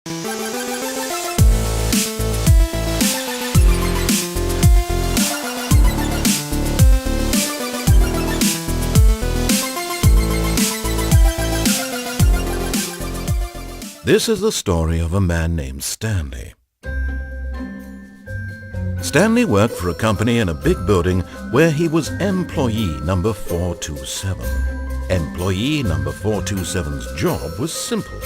This is the story of a man named Stanley. Stanley worked for a company in a big building where he was employee number 427. Employee number 427's job was simple.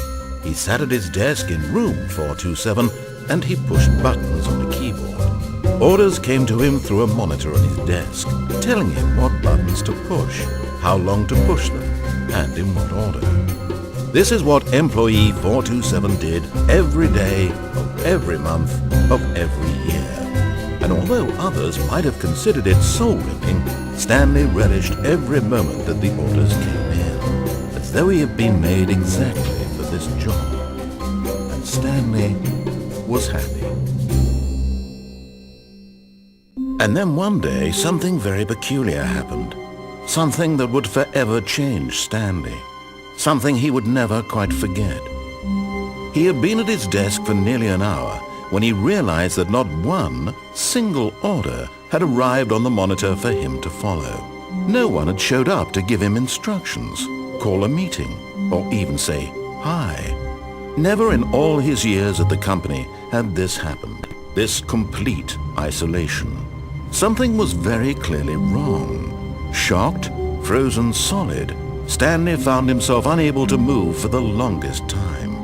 He sat at his desk in room 427 and he pushed buttons on the keyboard. Orders came to him through a monitor on his desk, telling him what buttons to push, how long to push them, and in what order. This is what employee 427 did every day of every month of every year. And although others might have considered it soul-ripping, Stanley relished every moment that the orders came in, as though he had been made exactly for this job. And Stanley was happy. And then one day, something very peculiar happened. Something that would forever change Stanley. Something he would never quite forget. He had been at his desk for nearly an hour when he realized that not one single order had arrived on the monitor for him to follow. No one had showed up to give him instructions, call a meeting, or even say hi. Never in all his years at the company had this happened, this complete isolation. Something was very clearly wrong. Shocked, frozen solid, Stanley found himself unable to move for the longest time.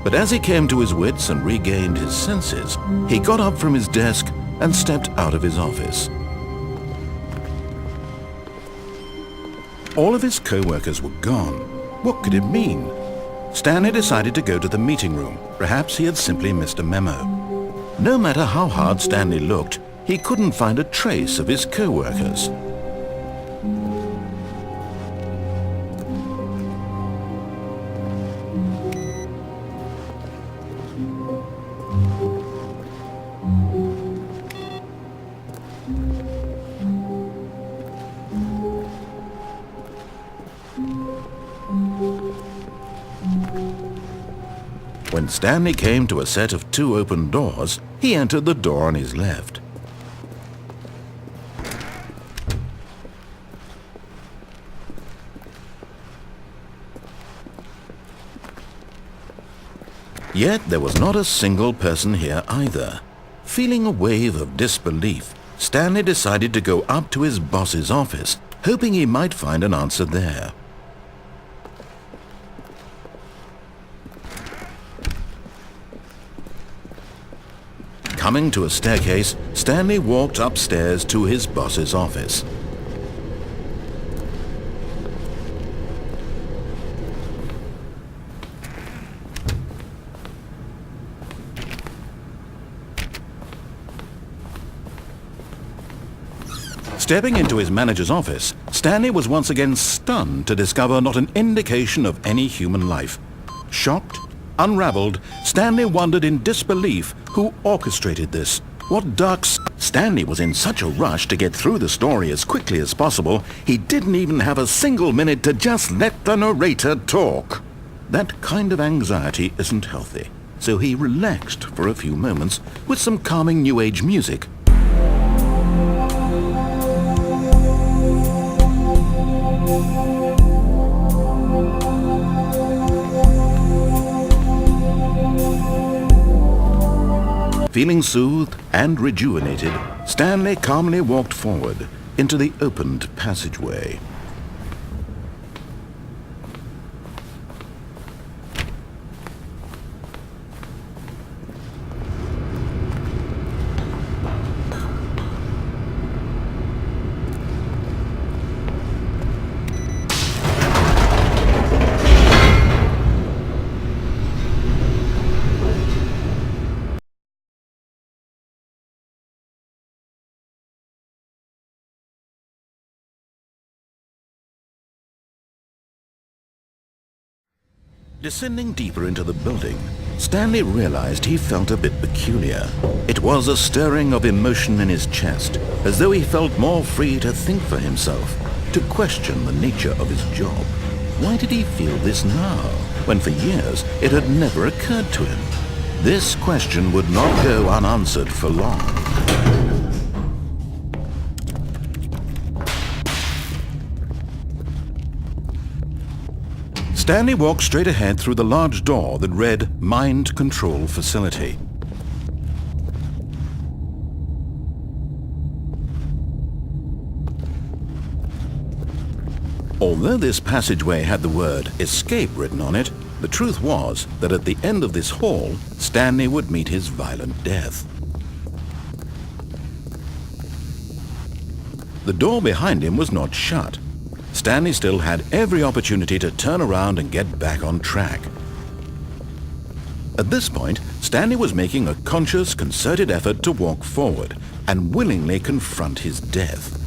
But as he came to his wits and regained his senses, he got up from his desk and stepped out of his office. All of his co-workers were gone. What could it mean? Stanley decided to go to the meeting room. Perhaps he had simply missed a memo. No matter how hard Stanley looked, he couldn't find a trace of his co-workers. When Stanley came to a set of 2 open doors, he entered the door on his left. Yet there was not a single person here either. Feeling a wave of disbelief, Stanley decided to go up to his boss's office, hoping he might find an answer there. Coming to a staircase, Stanley walked upstairs to his boss's office. Stepping into his manager's office, Stanley was once again stunned to discover not an indication of any human life. Shocked, unraveled, Stanley wondered in disbelief who orchestrated this. What dark... Stanley was in such a rush to get through the story as quickly as possible, he didn't even have a single minute to just let the narrator talk. That kind of anxiety isn't healthy, so he relaxed for a few moments with some calming New Age music. Feeling soothed and rejuvenated, Stanley calmly walked forward into the opened passageway. Descending deeper into the building, Stanley realized he felt a bit peculiar. It was a stirring of emotion in his chest, as though he felt more free to think for himself, to question the nature of his job. Why did he feel this now, when for years it had never occurred to him? This question would not go unanswered for long. Stanley walked straight ahead through the large door that read Mind Control Facility. Although this passageway had the word Escape written on it, the truth was that at the end of this hall, Stanley would meet his violent death. The door behind him was not shut. Stanley still had every opportunity to turn around and get back on track. At this point, Stanley was making a conscious, concerted effort to walk forward and willingly confront his death.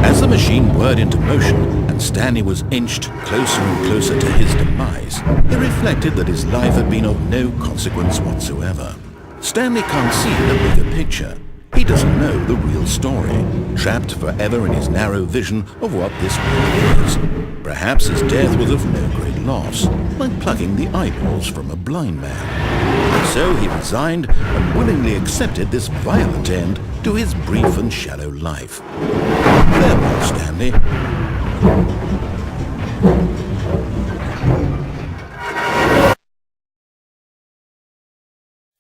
As the machine whirred into motion and Stanley was inched closer and closer to his demise, he reflected that his life had been of no consequence whatsoever. Stanley can't see the bigger picture. He doesn't know the real story, trapped forever in his narrow vision of what this world is. Perhaps his death was of no great loss, like plucking the eyeballs from a blind man. And so he resigned and willingly accepted this violent end to his brief and shallow life. Farewell, Stanley.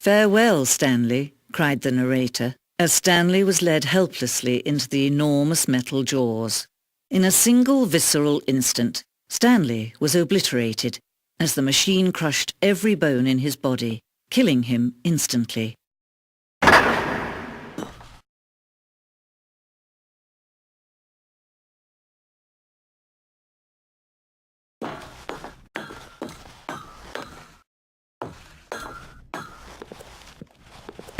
"Farewell, Stanley," cried the narrator, as Stanley was led helplessly into the enormous metal jaws. In a single visceral instant, Stanley was obliterated as the machine crushed every bone in his body, killing him instantly.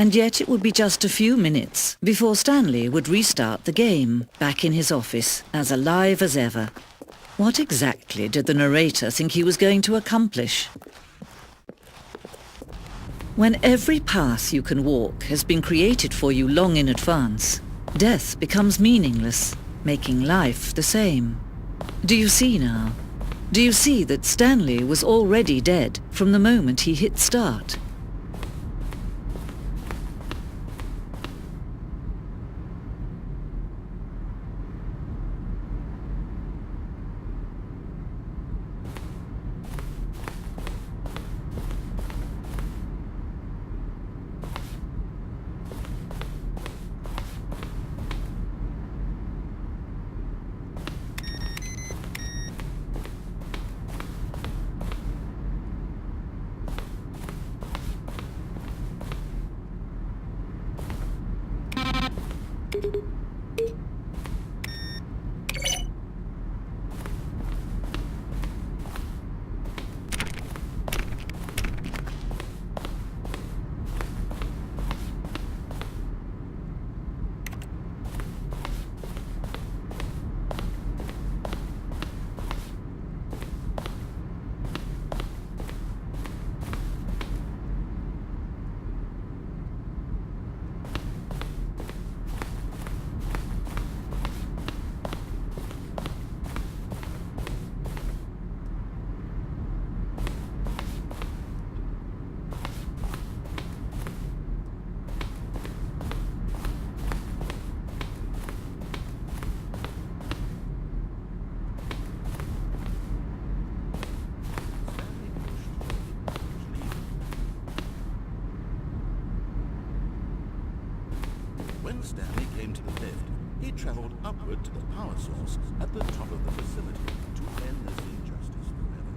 And yet it would be just a few minutes before Stanley would restart the game, back in his office, as alive as ever. What exactly did the narrator think he was going to accomplish? When every path you can walk has been created for you long in advance, death becomes meaningless, making life the same. Do you see now? Do you see that Stanley was already dead from the moment he hit start? When Stanley came to the lift, he traveled upward to the power source at the top of the facility to end this injustice forever.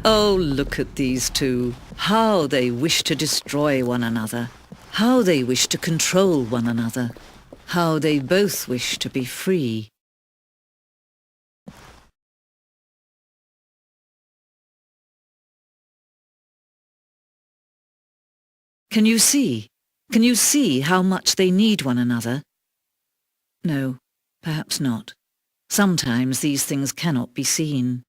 Oh, look at these two. How they wish to destroy one another. How they wish to control one another. How they both wish to be free. Can you see? Can you see how much they need one another? No, perhaps not. Sometimes these things cannot be seen.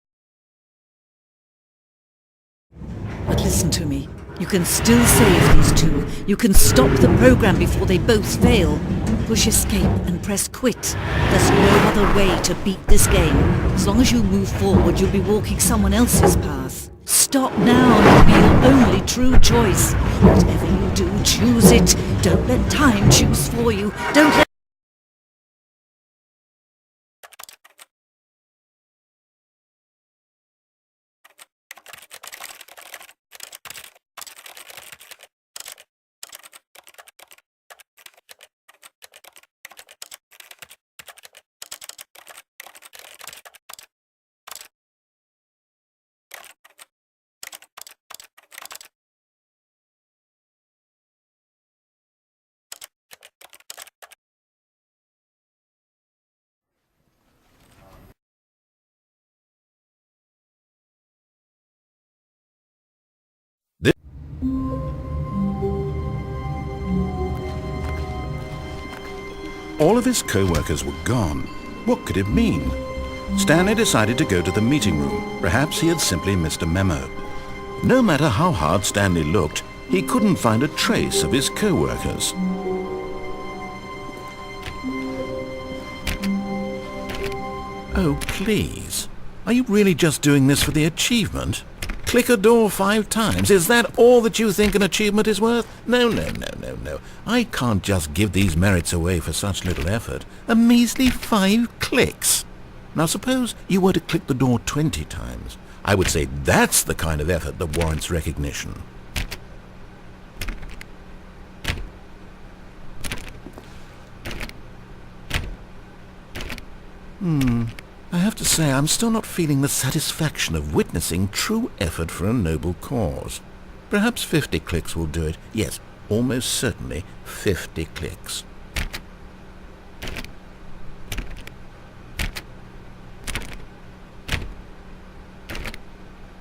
But listen to me. You can still save these two. You can stop the program before they both fail. Push escape and press quit. There's no other way to beat this game. As long as you move forward, you'll be walking someone else's path. Stop now and it'll be your only true choice. Whatever you do, choose it. Don't let time choose for you. Don't let... All of his co-workers were gone. What could it mean? Stanley decided to go to the meeting room. Perhaps he had simply missed a memo. No matter how hard Stanley looked, he couldn't find a trace of his co-workers. Oh, please. Are you really just doing this for the achievement? Click a door 5 times. Is that all that you think an achievement is worth? No. I can't just give these merits away for such little effort. A measly 5 clicks. Now suppose you were to click the door 20 times. I would say that's the kind of effort that warrants recognition. I have to say, I'm still not feeling the satisfaction of witnessing true effort for a noble cause. Perhaps 50 clicks will do it. Yes, almost certainly 50 clicks.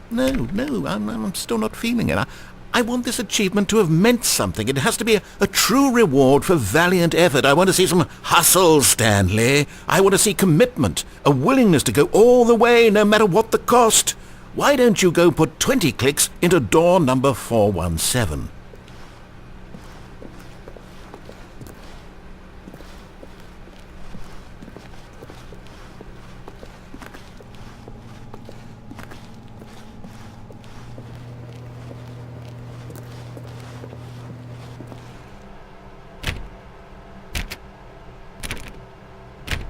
No, I'm still not feeling it. I want this achievement to have meant something. It has to be a true reward for valiant effort. I want to see some hustle, Stanley. I want to see commitment, a willingness to go all the way, no matter what the cost. Why don't you go put 20 clicks into door number 417?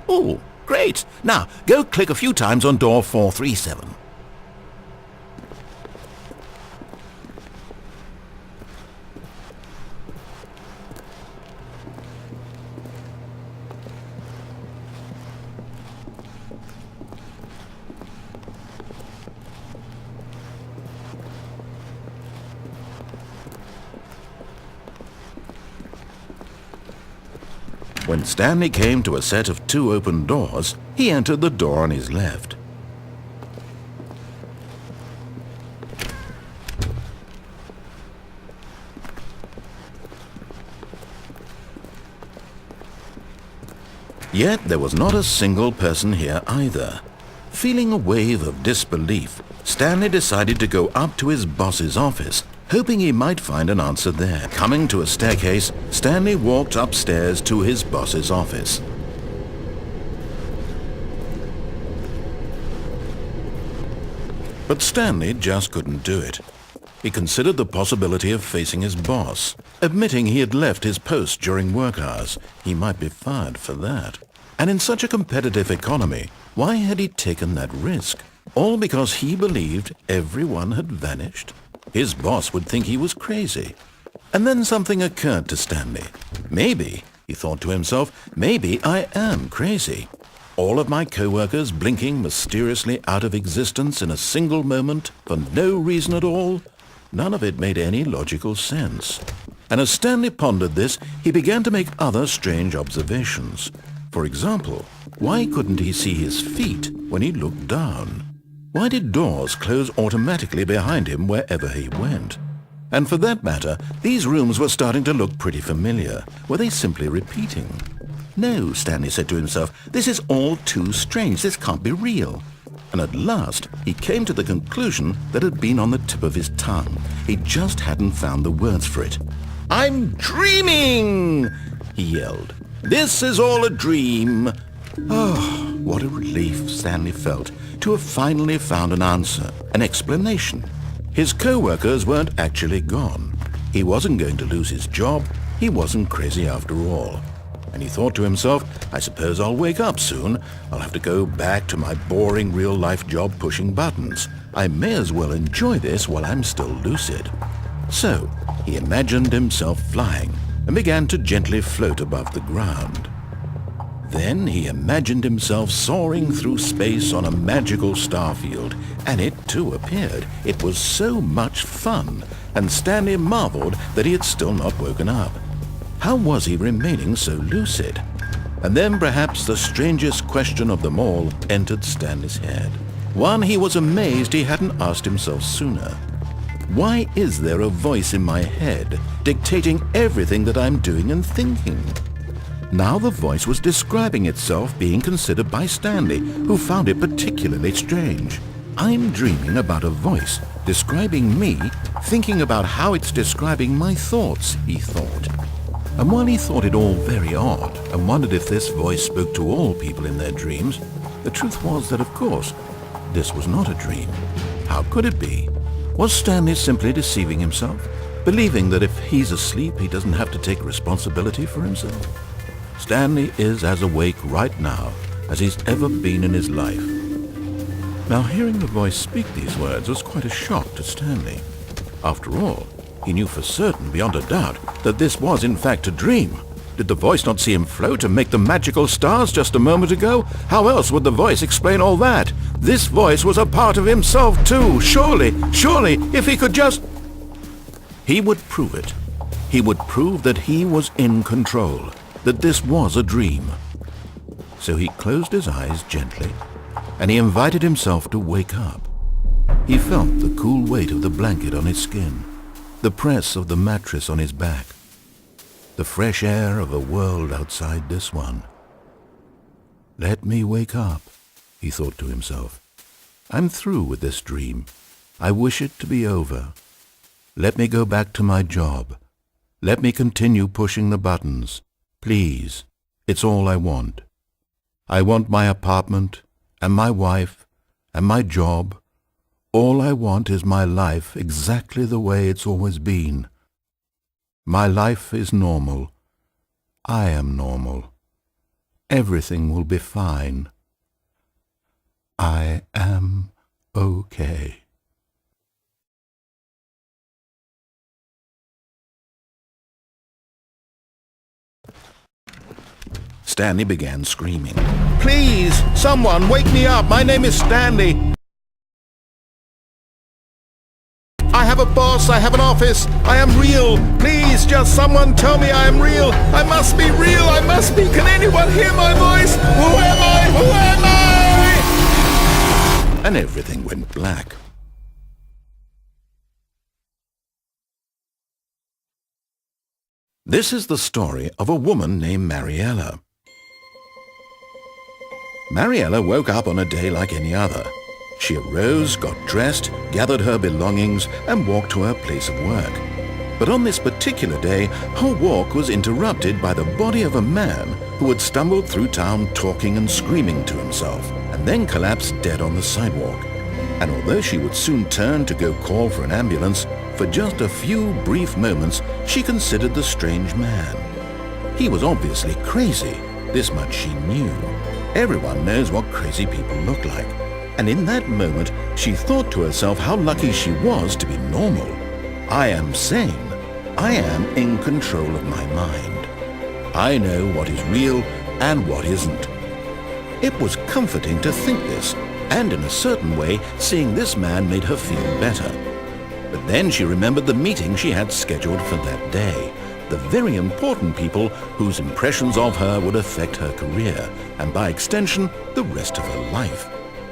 Oh, great. Now, go click a few times on door 437. When Stanley came to a set of 2 open doors, he entered the door on his left. Yet there was not a single person here either. Feeling a wave of disbelief, Stanley decided to go up to his boss's office, hoping he might find an answer there. Coming to a staircase, Stanley walked upstairs to his boss's office. But Stanley just couldn't do it. He considered the possibility of facing his boss. Admitting he had left his post during work hours, he might be fired for that. And in such a competitive economy, why had he taken that risk? All because he believed everyone had vanished? His boss would think he was crazy. And then something occurred to Stanley. Maybe, he thought to himself, maybe I am crazy. All of my co-workers blinking mysteriously out of existence in a single moment for no reason at all? None of it made any logical sense. And as Stanley pondered this, he began to make other strange observations. For example, why couldn't he see his feet when he looked down? Why did doors close automatically behind him wherever he went? And for that matter, these rooms were starting to look pretty familiar. Were they simply repeating? No, Stanley said to himself, this is all too strange. This can't be real. And at last, he came to the conclusion that had been on the tip of his tongue. He just hadn't found the words for it. "I'm dreaming!" he yelled. "This is all a dream." Oh, what a relief Stanley felt to have finally found an answer, an explanation. His co-workers weren't actually gone. He wasn't going to lose his job. He wasn't crazy after all. And he thought to himself, I suppose I'll wake up soon. I'll have to go back to my boring real-life job pushing buttons. I may as well enjoy this while I'm still lucid. So he imagined himself flying and began to gently float above the ground. Then he imagined himself soaring through space on a magical starfield, and it too appeared. It was so much fun, and Stanley marveled that he had still not woken up. How was he remaining so lucid? And then perhaps the strangest question of them all entered Stanley's head. One he was amazed he hadn't asked himself sooner. Why is there a voice in my head dictating everything that I'm doing and thinking? Now the voice was describing itself being considered by Stanley, who found it particularly strange. I'm dreaming about a voice describing me, thinking about how it's describing my thoughts, he thought. And while he thought it all very odd and wondered if this voice spoke to all people in their dreams, the truth was that, of course, this was not a dream. How could it be? Was Stanley simply deceiving himself, believing that if he's asleep he doesn't have to take responsibility for himself? Stanley is as awake right now as he's ever been in his life. Now, hearing the voice speak these words was quite a shock to Stanley. After all, he knew for certain, beyond a doubt, that this was in fact a dream. Did the voice not see him float and make the magical stars just a moment ago? How else would the voice explain all that? This voice was a part of himself too. Surely, if he could just... He would prove it. He would prove that he was in control, that this was a dream. So he closed his eyes gently, and he invited himself to wake up. He felt the cool weight of the blanket on his skin, the press of the mattress on his back, the fresh air of a world outside this one. Let me wake up, he thought to himself. I'm through with this dream. I wish it to be over. Let me go back to my job. Let me continue pushing the buttons. Please, it's all I want. I want my apartment and my wife and my job. All I want is my life exactly the way it's always been. My life is normal. I am normal. Everything will be fine. I am okay. Stanley began screaming. Please, someone, wake me up. My name is Stanley. I have a boss. I have an office. I am real. Please, just someone tell me I am real. I must be real. I must be. Can anyone hear my voice? Who am I? Who am I? And everything went black. This is the story of a woman named Mariella. Mariella woke up on a day like any other. She arose, got dressed, gathered her belongings, and walked to her place of work. But on this particular day, her walk was interrupted by the body of a man who had stumbled through town talking and screaming to himself, and then collapsed dead on the sidewalk. And although she would soon turn to go call for an ambulance, for just a few brief moments she considered the strange man. He was obviously crazy, this much she knew. Everyone knows what crazy people look like. And in that moment, she thought to herself how lucky she was to be normal. I am sane. I am in control of my mind. I know what is real and what isn't. It was comforting to think this, and in a certain way, seeing this man made her feel better. But then she remembered the meeting she had scheduled for that day, the very important people whose impressions of her would affect her career, and by extension, the rest of her life.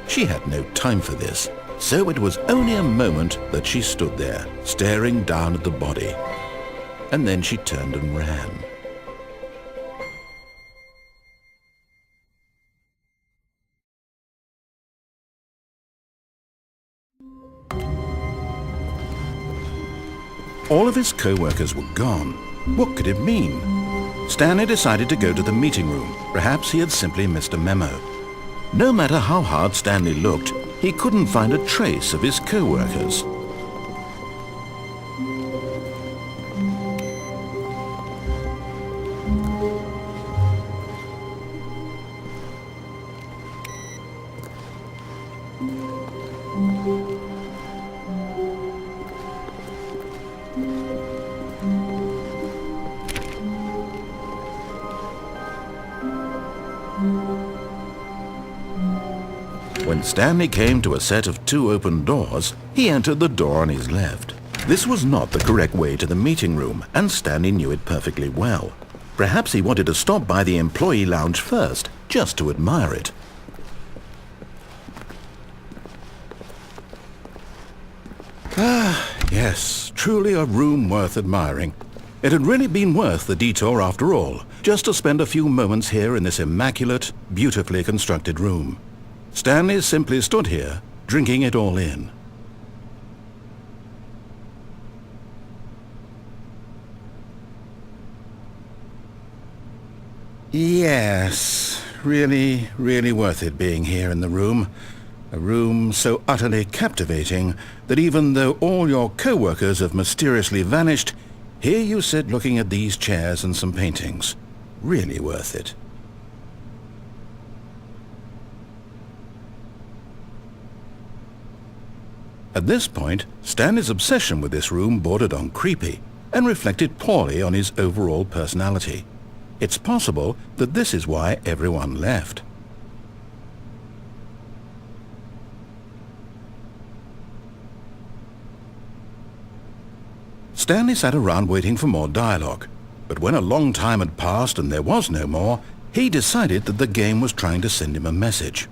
She had no time for this, so it was only a moment that she stood there, staring down at the body. And then she turned and ran. All of his co-workers were gone. What could it mean? Stanley decided to go to the meeting room. Perhaps he had simply missed a memo. No matter how hard Stanley looked, he couldn't find a trace of his co-workers. When Stanley came to a set of 2 open doors, he entered the door on his left. This was not the correct way to the meeting room, and Stanley knew it perfectly well. Perhaps he wanted to stop by the employee lounge first, just to admire it. Ah, yes, truly a room worth admiring. It had really been worth the detour after all, just to spend a few moments here in this immaculate, beautifully constructed room. Stanley simply stood here, drinking it all in. Yes, really, really worth it being here in the room. A room so utterly captivating that even though all your co-workers have mysteriously vanished, here you sit looking at these chairs and some paintings. Really worth it. At this point, Stanley's obsession with this room bordered on creepy and reflected poorly on his overall personality. It's possible that this is why everyone left. Stanley sat around waiting for more dialogue, but when a long time had passed and there was no more, he decided that the game was trying to send him a message.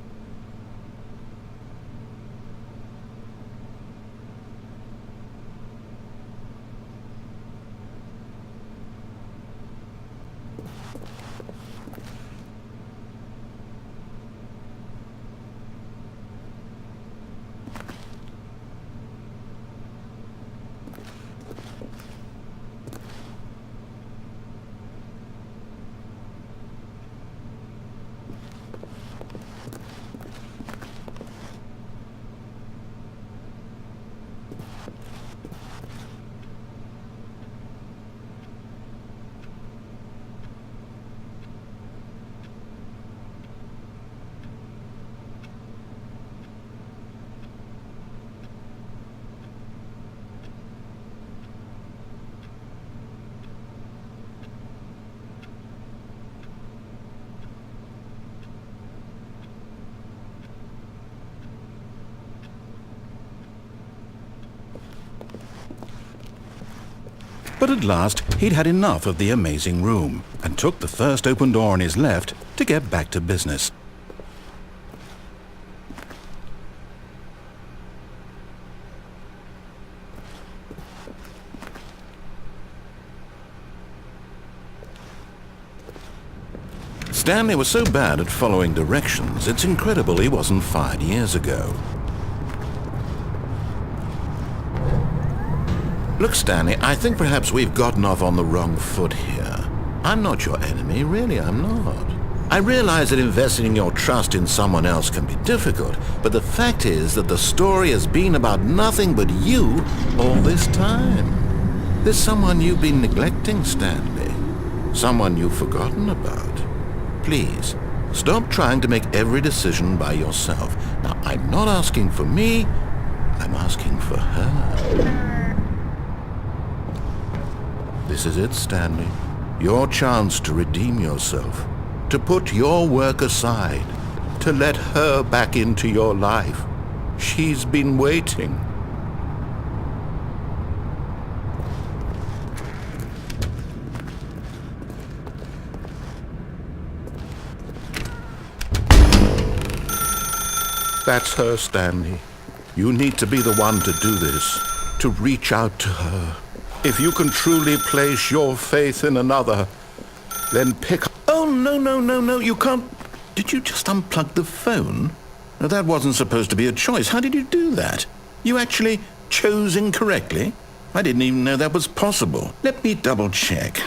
But at last, he'd had enough of the amazing room and took the first open door on his left to get back to business. Stanley was so bad at following directions, it's incredible he wasn't fired years ago. Look, Stanley, I think perhaps we've gotten off on the wrong foot here. I'm not your enemy, really, I'm not. I realize that investing your trust in someone else can be difficult, but the fact is that the story has been about nothing but you all this time. There's someone you've been neglecting, Stanley. Someone you've forgotten about. Please, stop trying to make every decision by yourself. Now, I'm not asking for me, I'm asking for her. This is it, Stanley. Your chance to redeem yourself. To put your work aside. to let her back into your life. She's been waiting. That's her, Stanley. You need to be the one to do this, to reach out to her. If you can truly place your faith in another, then pick... Oh, no, you can't... Did you just unplug the phone? No, that wasn't supposed to be a choice. How did you do that? You actually chose incorrectly? I didn't even know that was possible. Let me double check.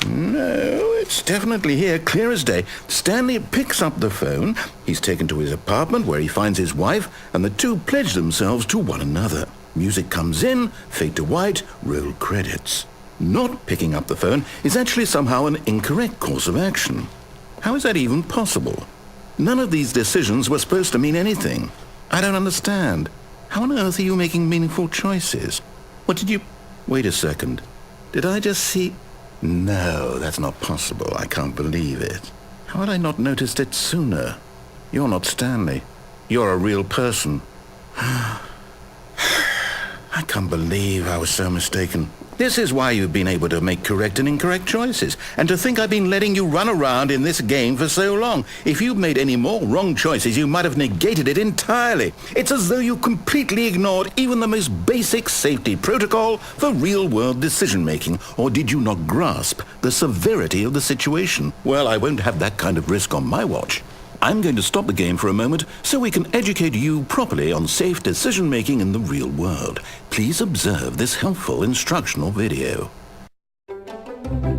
No, it's definitely here, clear as day. Stanley picks up the phone. He's taken to his apartment where he finds his wife, and the two pledge themselves to one another. Music comes in, fade to white, roll credits. Not picking up the phone is actually somehow an incorrect course of action. How is that even possible? None of these decisions were supposed to mean anything. I don't understand. How on earth are you making meaningful choices? What did you... Wait a second. Did I just see... No, that's not possible. I can't believe it. How had I not noticed it sooner? You're not Stanley. You're a real person. I can't believe I was so mistaken. This is why you've been able to make correct and incorrect choices. And to think I've been letting you run around in this game for so long. If you'd made any more wrong choices, you might have negated it entirely. It's as though you completely ignored even the most basic safety protocol for real-world decision-making. Or did you not grasp the severity of the situation? Well, I won't have that kind of risk on my watch. I'm going to stop the game for a moment so we can educate you properly on safe decision-making in the real world. Please observe this helpful instructional video.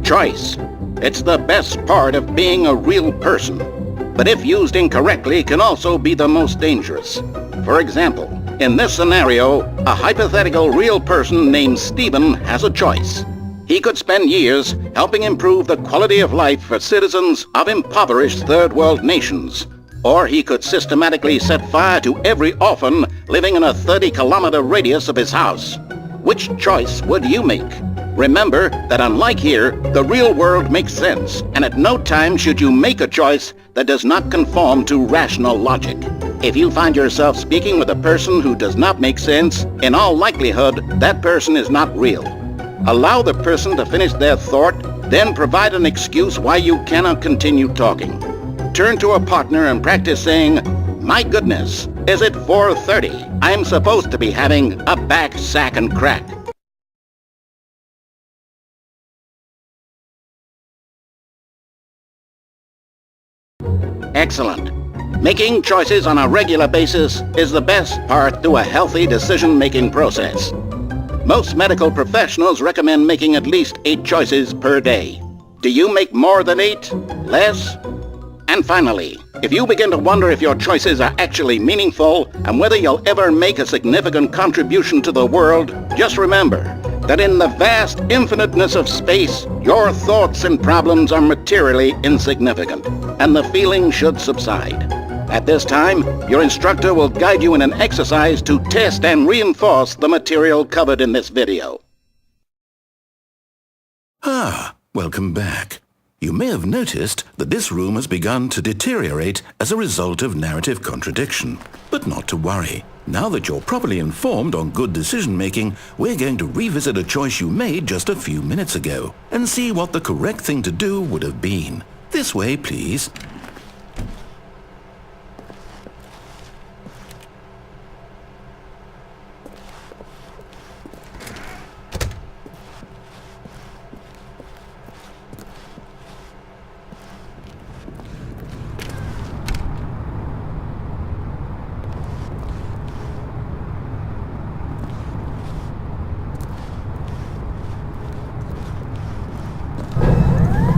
Choice. It's the best part of being a real person. But if used incorrectly, can also be the most dangerous. For example, in this scenario, a hypothetical real person named Stephen has a choice. He could spend years helping improve the quality of life for citizens of impoverished third world nations. Or he could systematically set fire to every orphan living in a 30-kilometer radius of his house. Which choice would you make? Remember that unlike here, the real world makes sense, and at no time should you make a choice that does not conform to rational logic. If you find yourself speaking with a person who does not make sense, in all likelihood, that person is not real. Allow the person to finish their thought, then provide an excuse why you cannot continue talking. Turn to a partner and practice saying, "My goodness, is it 4:30? I'm supposed to be having a back, sack, and crack." Excellent. Making choices on a regular basis is the best part to a healthy decision-making process. Most medical professionals recommend making at least 8 choices per day. Do you make more than 8? Less? And finally, if you begin to wonder if your choices are actually meaningful and whether you'll ever make a significant contribution to the world, just remember that in the vast infiniteness of space, your thoughts and problems are materially insignificant, and the feeling should subside. At this time, your instructor will guide you in an exercise to test and reinforce the material covered in this video. Welcome back. You may have noticed that this room has begun to deteriorate as a result of narrative contradiction. But not to worry. Now that you're properly informed on good decision-making, we're going to revisit a choice you made just a few minutes ago and see what the correct thing to do would have been. This way, please.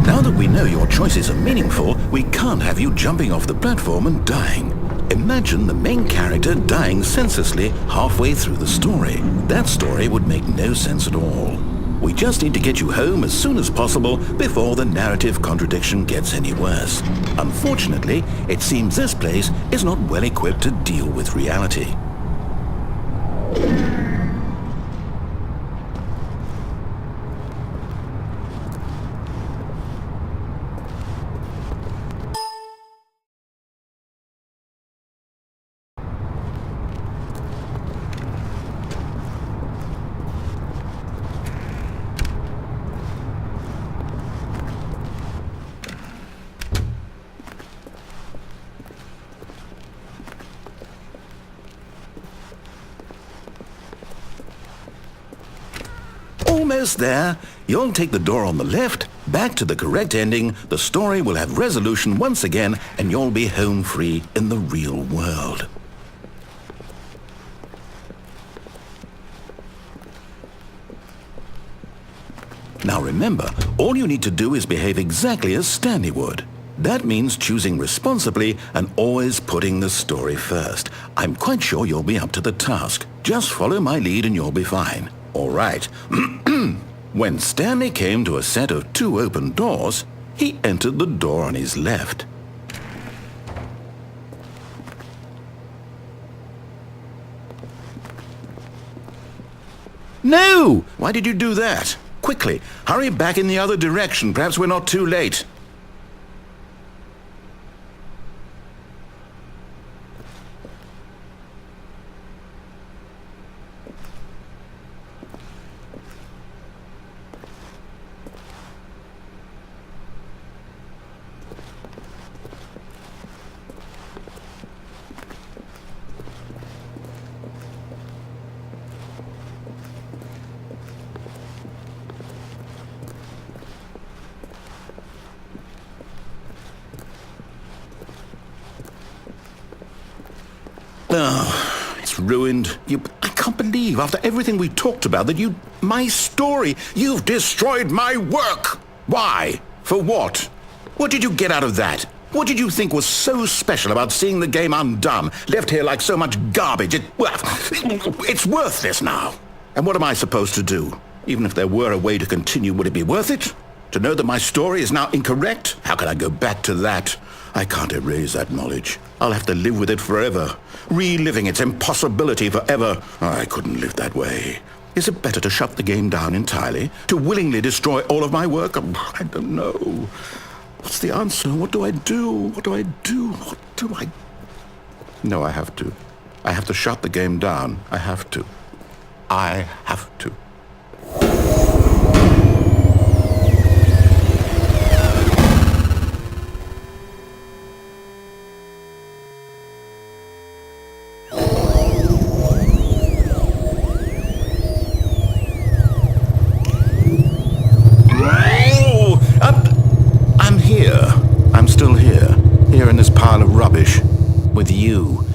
Now that we know your choices are meaningful, we can't have you jumping off the platform and dying. Imagine the main character dying senselessly halfway through the story. That story would make no sense at all. We just need to get you home as soon as possible before the narrative contradiction gets any worse. Unfortunately, it seems this place is not well equipped to deal with reality. almost there. You'll take the door on the left, back to the correct ending, the story will have resolution once again, and you'll be home free in the real world. Now remember, all you need to do is behave exactly as Stanley would. That means choosing responsibly and always putting the story first. I'm quite sure you'll be up to the task. Just follow my lead and you'll be fine. All right. When Stanley came to a set of 2 open doors, he entered the door on his left. No! Why did you do that? Quickly, hurry back in the other direction. Perhaps we're not too late. Oh, it's ruined. I can't believe, after everything we talked about, that my story, you've destroyed my work. Why? For what? What did you get out of that? What did you think was so special about seeing the game undone, left here like so much garbage? It's worthless now. And what am I supposed to do? Even if there were a way to continue, would it be worth it? To know that my story is now incorrect? How can I go back to that? I can't erase that knowledge. I'll have to live with it forever, reliving its impossibility forever. I couldn't live that way. Is it better to shut the game down entirely? To willingly destroy all of my work? I don't know. What's the answer? What do I do? What do I do? What do I... No, I have to. I have to shut the game down. I have to. I have to. Pile of rubbish with you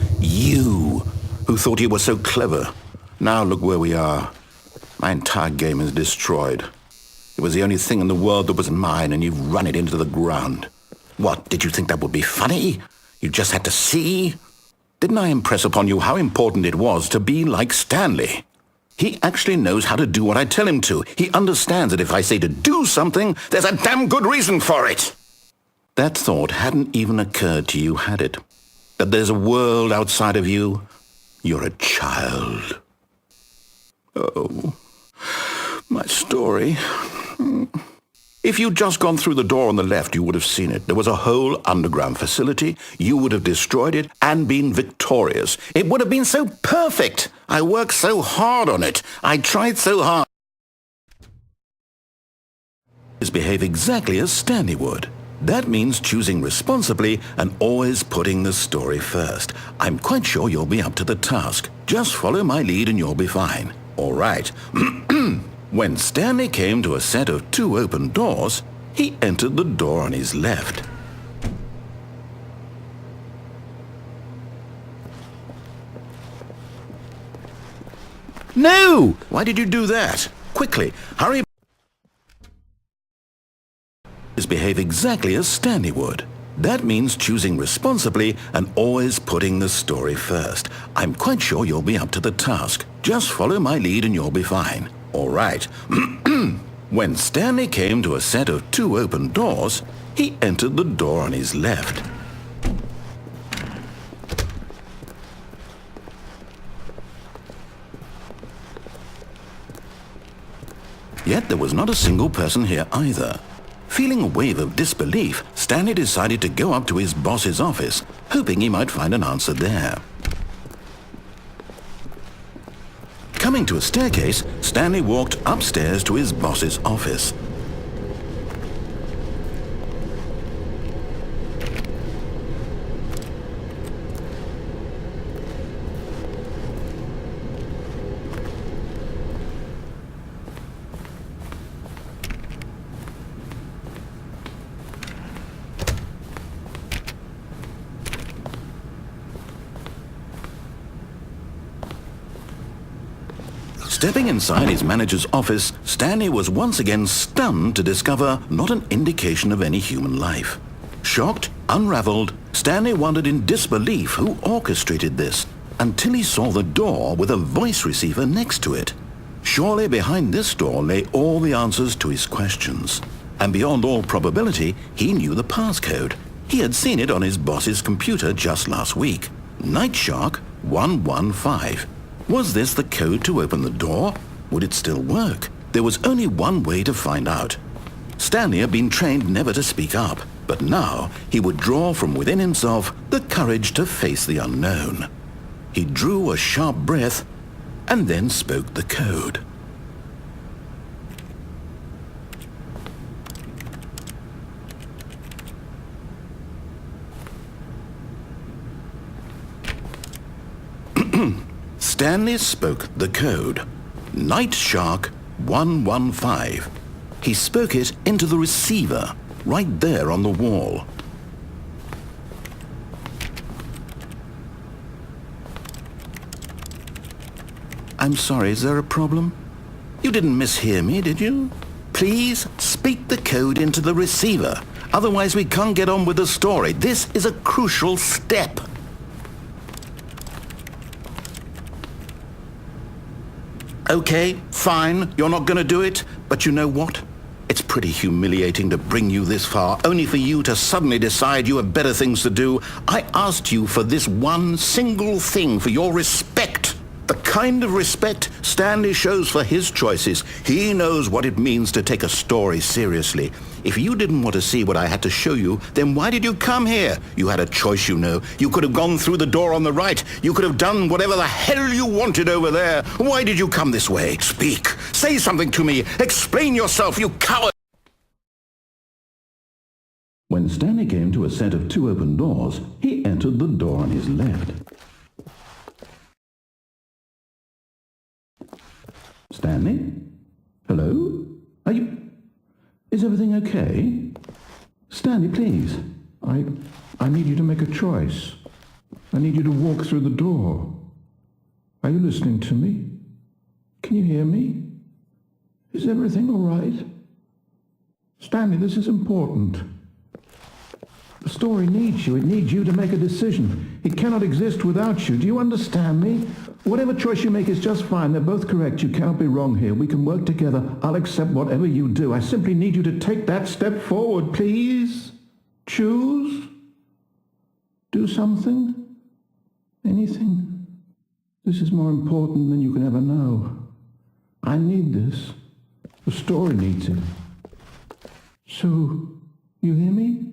who thought you were so clever. Now look where we are. My entire game is destroyed. It was the only thing in the world that was mine, and you've run it into the ground. What, did you think that would be funny? You just had to see? Didn't I impress upon you how important it was to be like Stanley? He actually knows how to do what I tell him to. He understands that if I say to do something, there's a damn good reason for it. That thought hadn't even occurred to you, had it? That there's a world outside of you? You're a child. Oh, my story. If you'd just gone through the door on the left, you would have seen it. There was a whole underground facility. You would have destroyed it and been victorious. It would have been so perfect. I worked so hard on it. I tried so hard. Behave exactly as Stanley would. That means choosing responsibly and always putting the story first. I'm quite sure you'll be up to the task. Just follow my lead and you'll be fine. All right. When Stanley came to a set of 2 open doors, he entered the door on his left. No! Why did you do that? Quickly, hurry. Behave exactly as Stanley would. That means choosing responsibly and always putting the story first. I'm quite sure you'll be up to the task. Just follow my lead and you'll be fine. All right. When Stanley came to a set of 2 open doors, he entered the door on his left. Yet there was not a single person here either. Feeling a wave of disbelief, Stanley decided to go up to his boss's office, hoping he might find an answer there. Coming to a staircase, Stanley walked upstairs to his boss's office. Stepping inside his manager's office, Stanley was once again stunned to discover not an indication of any human life. Shocked, unraveled, Stanley wondered in disbelief who orchestrated this, until he saw the door with a voice receiver next to it. Surely behind this door lay all the answers to his questions. And beyond all probability, he knew the passcode. He had seen it on his boss's computer just last week. Night Shark 115. Was this the code to open the door? Would it still work? There was only one way to find out. Stanley had been trained never to speak up, but now he would draw from within himself the courage to face the unknown. He drew a sharp breath and then spoke the code. Stanley spoke the code. Night Shark 115. He spoke it into the receiver, right there on the wall. I'm sorry, is there a problem? You didn't mishear me, did you? Please speak the code into the receiver. Otherwise we can't get on with the story. This is a crucial step. Okay, fine, you're not going to do it, but you know what? It's pretty humiliating to bring you this far, only for you to suddenly decide you have better things to do. I asked you for this one single thing, for your respect. The kind of respect Stanley shows for his choices. He knows what it means to take a story seriously. If you didn't want to see what I had to show you, then why did you come here? You had a choice, you know. You could have gone through the door on the right. You could have done whatever the hell you wanted over there. Why did you come this way? Speak. Say something to me. Explain yourself, you coward. When Stanley came to a set of two open doors, he entered the door on his left. Stanley? Hello? Are you... Is everything okay? Stanley, please. I need you to make a choice. I need you to walk through the door. Are you listening to me? Can you hear me? Is everything all right? Stanley, this is important. The story needs you. It needs you to make a decision. It cannot exist without you. Do you understand me? Whatever choice you make is just fine. They're both correct. You cannot be wrong here. We can work together. I'll accept whatever you do. I simply need you to take that step forward, please. Choose. Do something. Anything. This is more important than you can ever know. I need this. The story needs it. So, you hear me?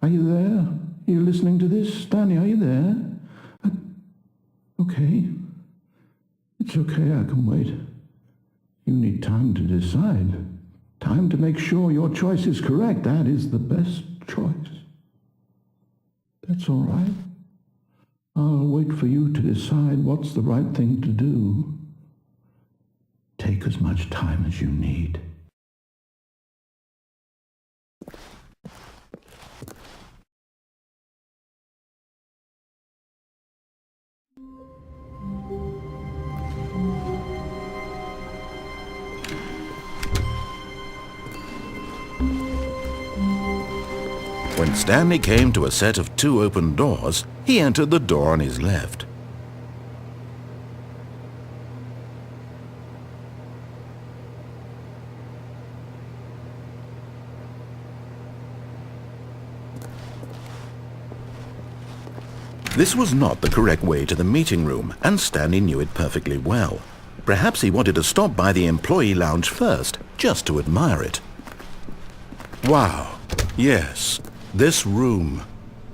Are you there? Are you listening to this? Stanley, are you there? Okay. It's okay, I can wait. You need time to decide. Time to make sure your choice is correct. That is the best choice. That's all right. I'll wait for you to decide what's the right thing to do. Take as much time as you need. When Stanley came to a set of two open doors, he entered the door on his left. This was not the correct way to the meeting room, and Stanley knew it perfectly well. Perhaps he wanted to stop by the employee lounge first, just to admire it. Wow, yes. This room.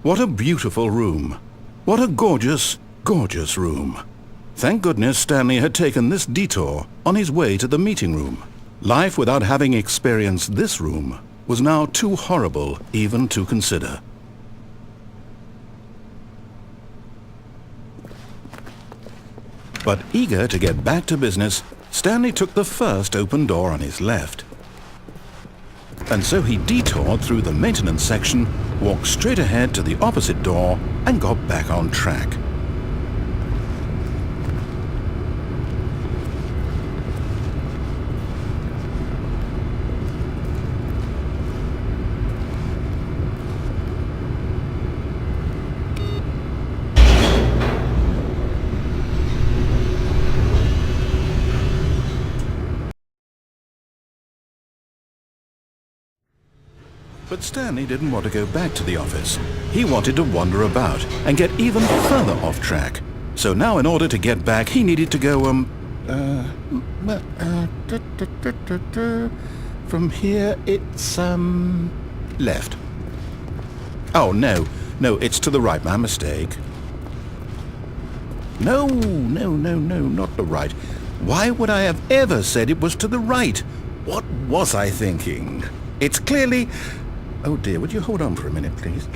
What a beautiful room. What a gorgeous, gorgeous room. Thank goodness Stanley had taken this detour on his way to the meeting room. Life without having experienced this room was now too horrible even to consider. But eager to get back to business, Stanley took the first open door on his left. And so he detoured through the maintenance section, walked straight ahead to the opposite door, and got back on track. But Stanley didn't want to go back to the office. He wanted to wander about and get even further off track. So now in order to get back, he needed to go, from here it's, left. Oh, no, it's to the right, my mistake. No, not the right. Why would I have ever said it was to the right? What was I thinking? It's clearly... Oh dear, would you hold on for a minute, please?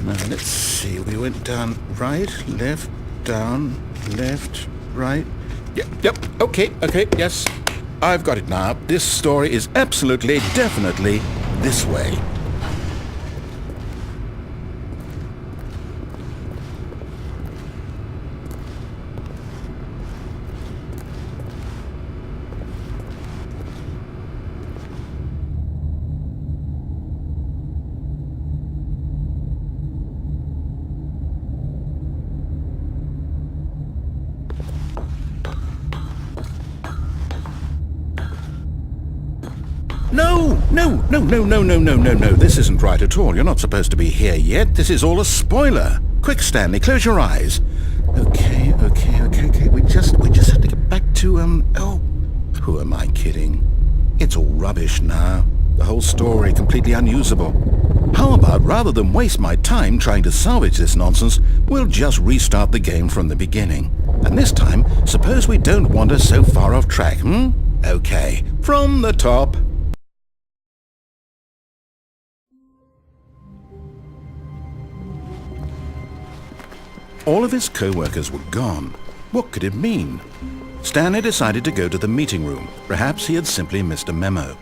Now, let's see. We went down right, left, down, left, right. Yep, okay, yes. I've got it now. This story is absolutely, definitely this way. No. This isn't right at all. You're not supposed to be here yet. This is all a spoiler. Quick, Stanley, close your eyes. Okay. We just have to get back to, oh, who am I kidding? It's all rubbish now. The whole story completely unusable. How about, rather than waste my time trying to salvage this nonsense, we'll just restart the game from the beginning. And this time, suppose we don't wander so far off track, Okay, from the top. All of his co-workers were gone. What could it mean? Stanley decided to go to the meeting room. Perhaps he had simply missed a memo.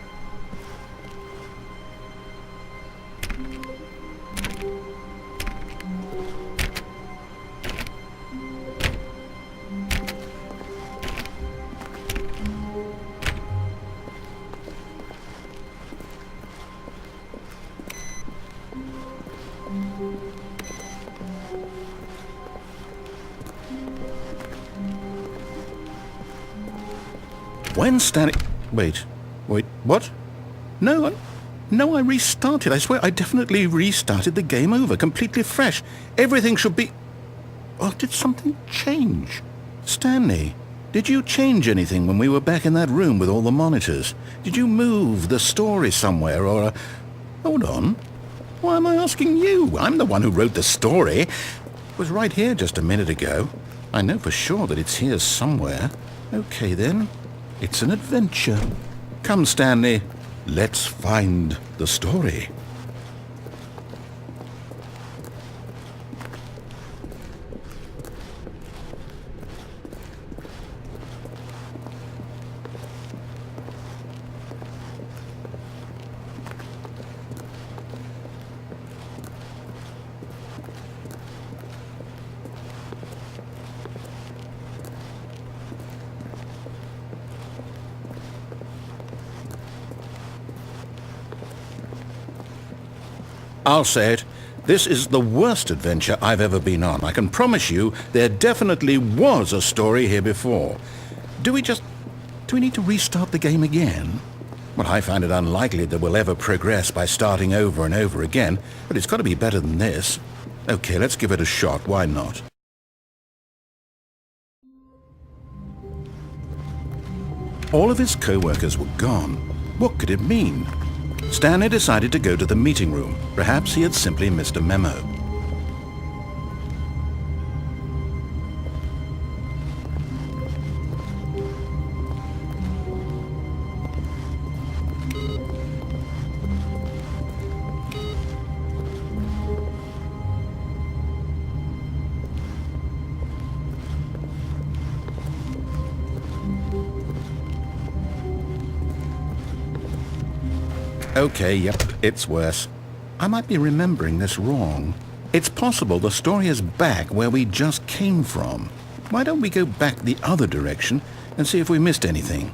When Stanley... Wait, what? No, I restarted. I swear I definitely restarted the game over, completely fresh. Everything should be... Oh, did something change? Stanley, did you change anything when we were back in that room with all the monitors? Did you move the story somewhere or... Hold on. Why am I asking you? I'm the one who wrote the story. It was right here just a minute ago. I know for sure that it's here somewhere. Okay, then. It's an adventure. Come, Stanley. Let's find the story. I'll say it. This is the worst adventure I've ever been on. I can promise you there definitely was a story here before. Do we need to restart the game again? Well, I find it unlikely that we'll ever progress by starting over and over again, but it's got to be better than this. Okay, let's give it a shot. Why not? All of his co-workers were gone. What could it mean? Stanley decided to go to the meeting room. Perhaps he had simply missed a memo. Okay, yep, it's worse. I might be remembering this wrong. It's possible the story is back where we just came from. Why don't we go back the other direction and see if we missed anything?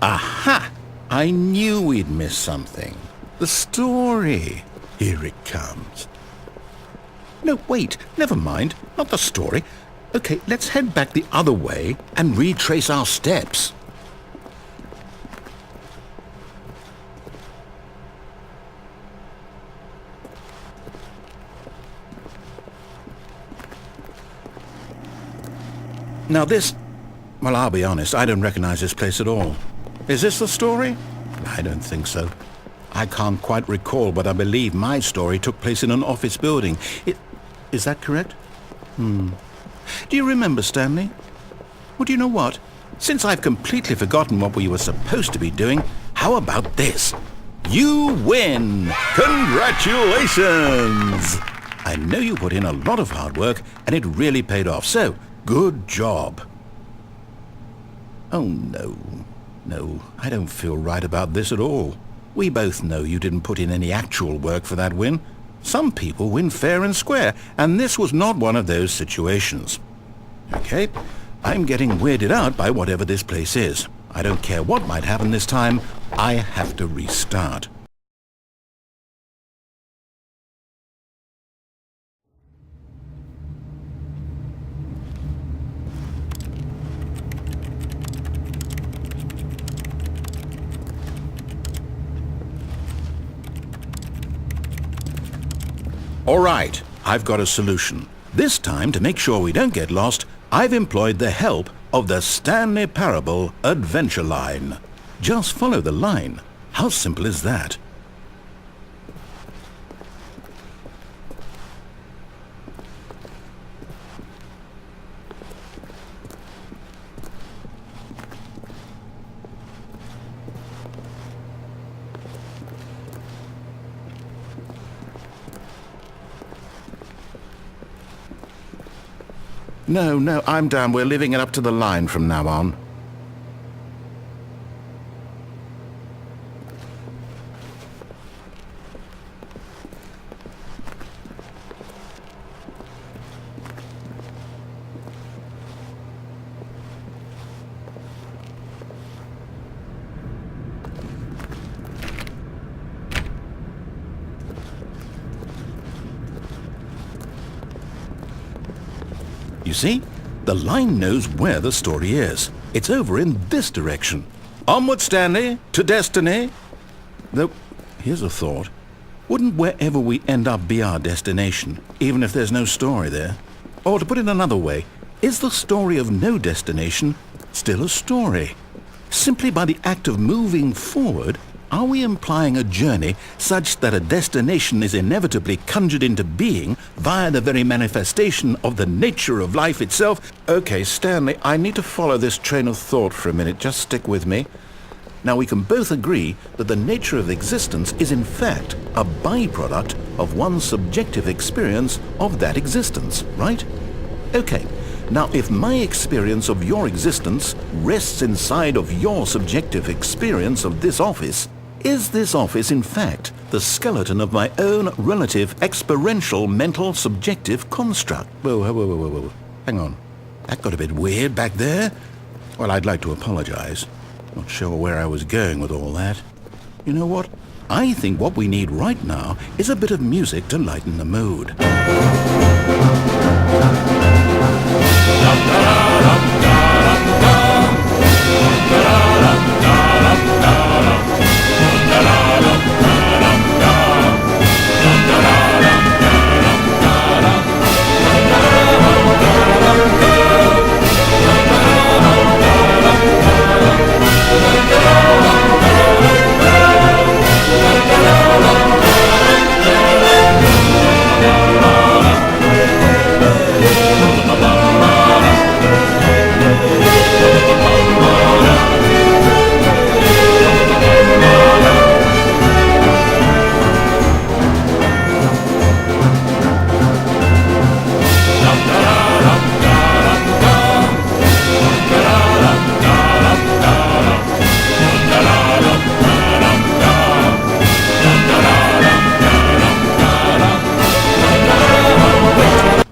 Aha! I knew we'd miss something. The story. Here it comes. No, wait, never mind. Not the story. Okay, let's head back the other way and retrace our steps. Now this... Well, I'll be honest, I don't recognize this place at all. Is this the story? I don't think so. I can't quite recall, but I believe my story took place in an office building. Is that correct? Do you remember, Stanley? Well, do you know what? Since I've completely forgotten what we were supposed to be doing, how about this? You win! Congratulations! I know you put in a lot of hard work, and it really paid off, so good job. Oh, no. No, I don't feel right about this at all. We both know you didn't put in any actual work for that win. Some people win fair and square, and this was not one of those situations. Okay, I'm getting weirded out by whatever this place is. I don't care what might happen this time. I have to restart. All right, I've got a solution. This time, to make sure we don't get lost, I've employed the help of the Stanley Parable Adventure Line. Just follow the line. How simple is that? No, I'm down. We're leaving it up to the line from now on. You see? The line knows where the story is. It's over in this direction. Onward, Stanley, to destiny. Though, here's a thought. Wouldn't wherever we end up be our destination, even if there's no story there? Or to put it another way, is the story of no destination still a story? Simply by the act of moving forward, are we implying a journey such that a destination is inevitably conjured into being via the very manifestation of the nature of life itself? Okay, Stanley, I need to follow this train of thought for a minute. Just stick with me. Now, we can both agree that the nature of existence is in fact a byproduct of one's subjective experience of that existence, right? Okay. Now, if my experience of your existence rests inside of your subjective experience of this office, is this office, in fact, the skeleton of my own relative experiential mental subjective construct? Whoa. Hang on. That got a bit weird back there. Well, I'd like to apologize. Not sure where I was going with all that. You know what? I think what we need right now is a bit of music to lighten the mood.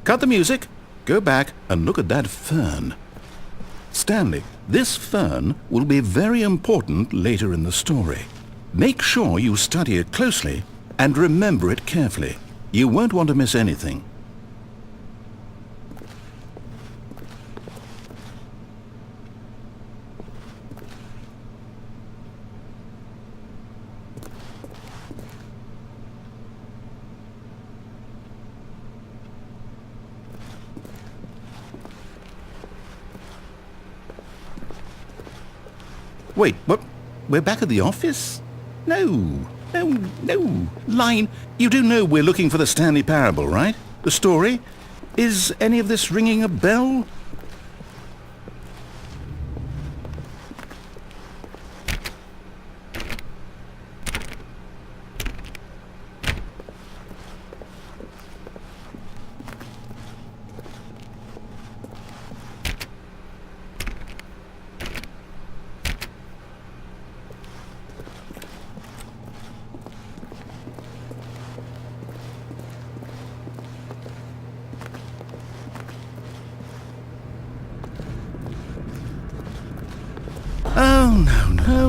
Cut the music, go back and look at that fern. Stanley, This fern will be very important later in the story. Make sure you study it closely and remember it carefully. You won't want to miss anything. Wait, what? We're back at the office? No. Line, you do know we're looking for the Stanley Parable, right? The story? Is any of this ringing a bell?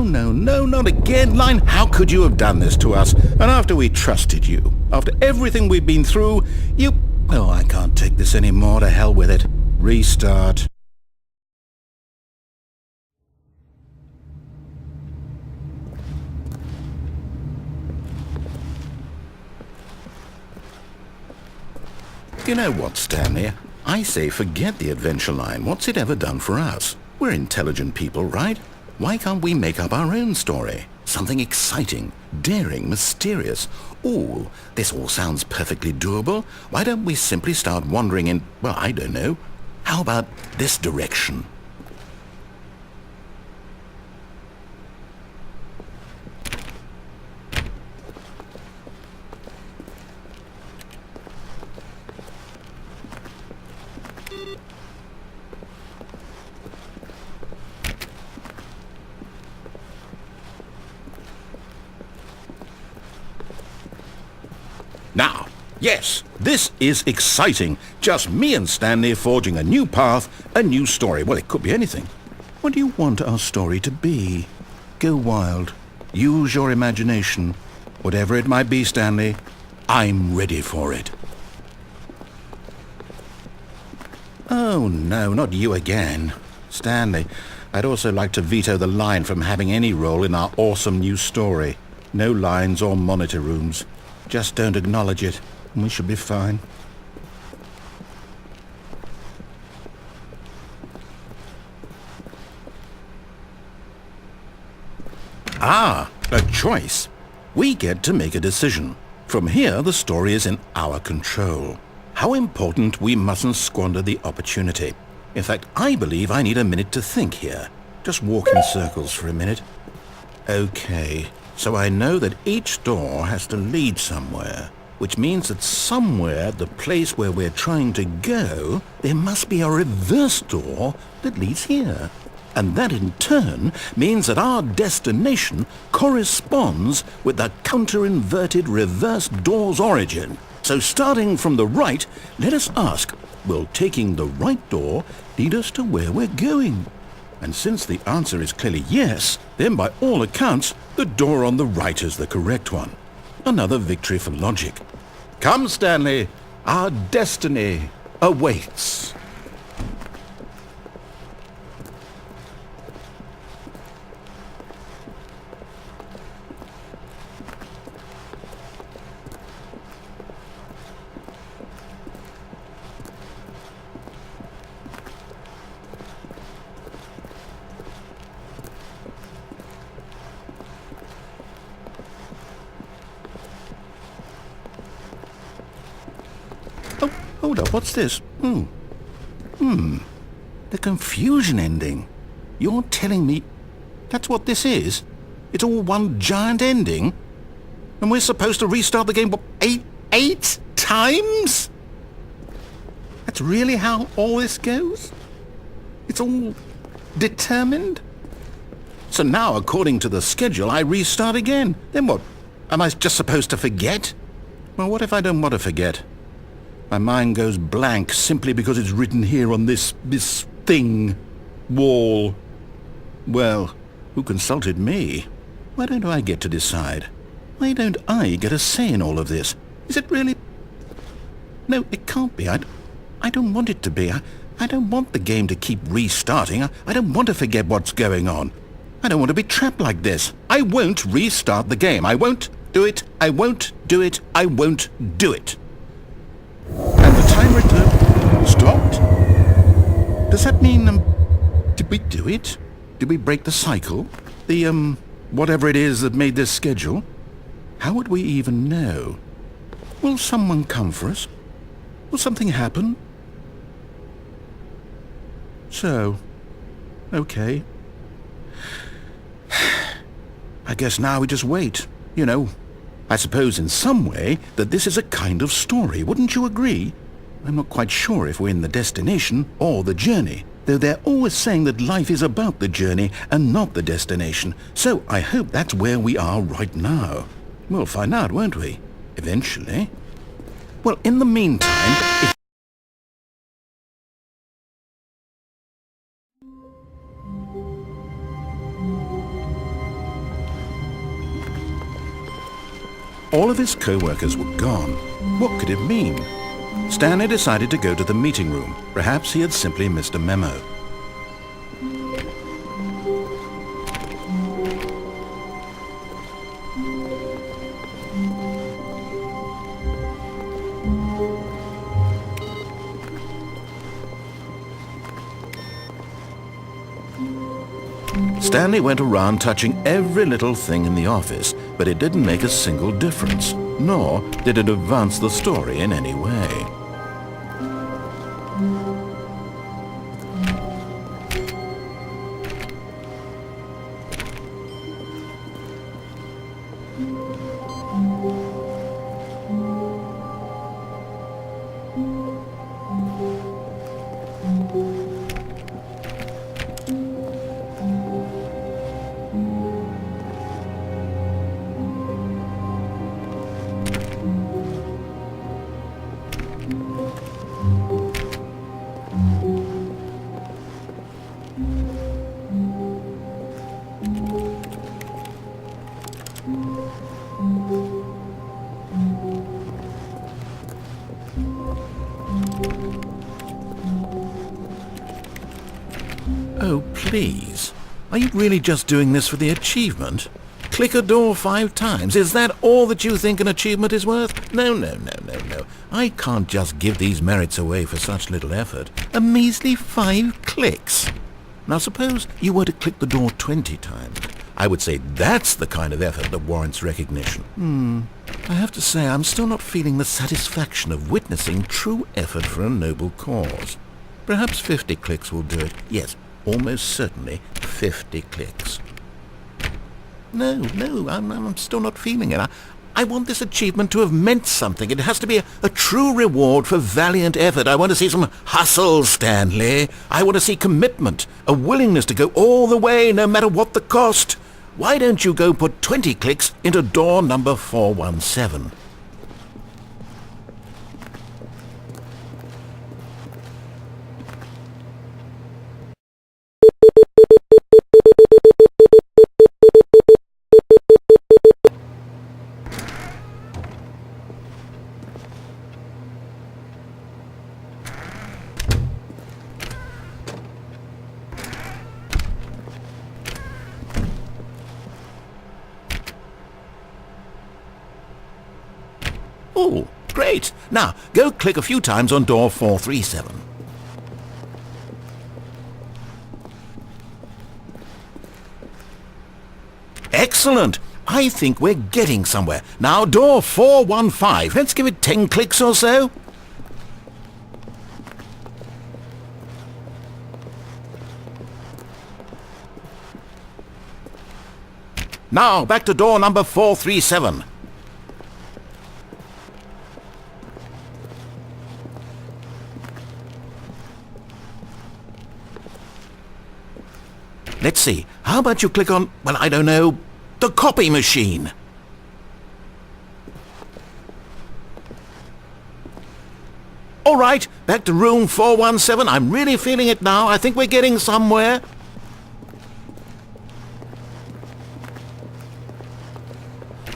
Oh, no, not again, Line. How could you have done this to us? And after we trusted you, after everything we've been through, you... Oh, I can't take this anymore. To hell with it. Restart. You know what, Stanley? I say forget the adventure line. What's it ever done for us? We're intelligent people, right? Why can't we make up our own story? Something exciting, daring, mysterious. Ooh, this all sounds perfectly doable. Why don't we simply start wandering in, well, I don't know. How about this direction? Now, yes, this is exciting. Just me and Stanley forging a new path, a new story. Well, it could be anything. What do you want our story to be? Go wild. Use your imagination. Whatever it might be, Stanley, I'm ready for it. Oh, no, not you again. Stanley, I'd also like to veto the line from having any role in our awesome new story. No lines or monitor rooms. Just don't acknowledge it, and we should be fine. Ah, a choice. We get to make a decision. From here, the story is in our control. How important we mustn't squander the opportunity. In fact, I believe I need a minute to think here. Just walk in circles for a minute. Okay. So I know that each door has to lead somewhere, which means that somewhere at the place where we're trying to go, there must be a reverse door that leads here. And that in turn means that our destination corresponds with the counter-inverted reverse door's origin. So starting from the right, let us ask, will taking the right door lead us to where we're going? And since the answer is clearly yes, then by all accounts, the door on the right is the correct one. Another victory for logic. Come, Stanley, our destiny awaits. Hold up, what's this? The confusion ending. You're telling me that's what this is? It's all one giant ending? And we're supposed to restart the game, what, eight times? That's really how all this goes? It's all determined? So now, according to the schedule, I restart again. Then what? Am I just supposed to forget? Well, what if I don't want to forget? My mind goes blank simply because it's written here on this thing, wall. Well, who consulted me? Why don't I get to decide? Why don't I get a say in all of this? Is it really... No, it can't be. I don't want it to be. I don't want the game to keep restarting. I don't want to forget what's going on. I don't want to be trapped like this. I won't restart the game. I won't do it. I won't do it. I won't do it. And the timer stopped. Does that mean, did we do it? Did we break the cycle? The, whatever it is that made this schedule? How would we even know? Will someone come for us? Will something happen? So, okay. I guess now we just wait, you know. I suppose in some way that this is a kind of story, wouldn't you agree? I'm not quite sure if we're in the destination or the journey, though they're always saying that life is about the journey and not the destination, so I hope that's where we are right now. We'll find out, won't we? Eventually. Well, in the meantime, if... All of his co-workers were gone. What could it mean? Stanley decided to go to the meeting room. Perhaps he had simply missed a memo. Stanley went around touching every little thing in the office, but it didn't make a single difference, nor did it advance the story in any way. Oh, please. Are you really just doing this for the achievement? Click a door 5 times. Is that all that you think an achievement is worth? No. I can't just give these merits away for such little effort. A measly 5 clicks. Now suppose you were to click the door 20 times. I would say that's the kind of effort that warrants recognition. I have to say I'm still not feeling the satisfaction of witnessing true effort for a noble cause. Perhaps 50 clicks will do it. Yes, almost certainly 50 clicks. No, I'm still not feeling it. I want this achievement to have meant something. It has to be a true reward for valiant effort. I want to see some hustle, Stanley. I want to see commitment, a willingness to go all the way, no matter what the cost. Why don't you go put 20 clicks into door number 417? Oh, great. Now, go click a few times on door 437. Excellent. I think we're getting somewhere. Now, door 415. Let's give it 10 clicks or so. Now, back to door number 437. Let's see. How about you click on, well, I don't know, the copy machine? All right, back to room 417. I'm really feeling it now. I think we're getting somewhere.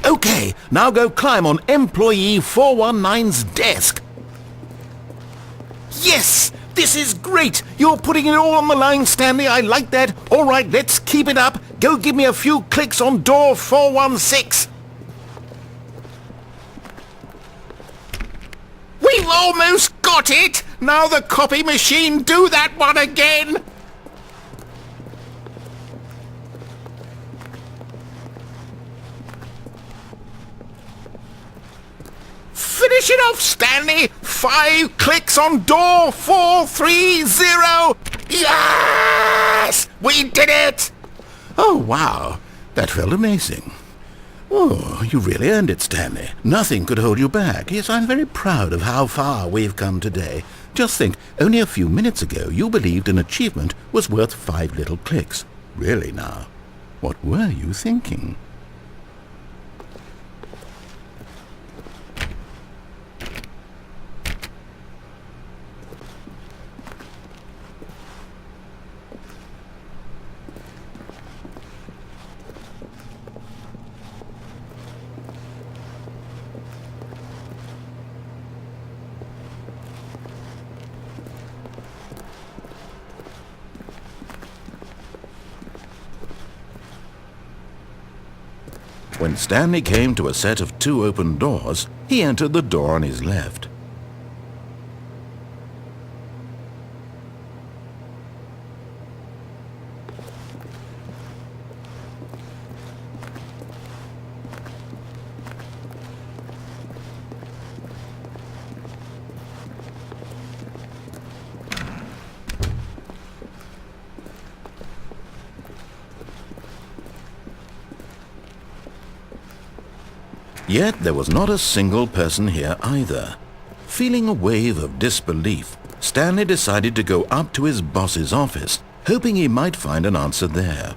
Okay, now go climb on employee 419's desk. Yes! This is great! You're putting it all on the line, Stanley. I like that. All right, let's keep it up. Go give me a few clicks on door 416. We've almost got it! Now the copy machine, do that one again! Finish it off, Stanley! 5 clicks on door 430! Yes! We did it! Oh, wow. That felt amazing. Oh, you really earned it, Stanley. Nothing could hold you back. Yes, I'm very proud of how far we've come today. Just think, only a few minutes ago you believed an achievement was worth 5 little clicks. Really now, what were you thinking? When Stanley came to a set of 2 open doors, he entered the door on his left. Yet there was not a single person here either. Feeling a wave of disbelief, Stanley decided to go up to his boss's office, hoping he might find an answer there.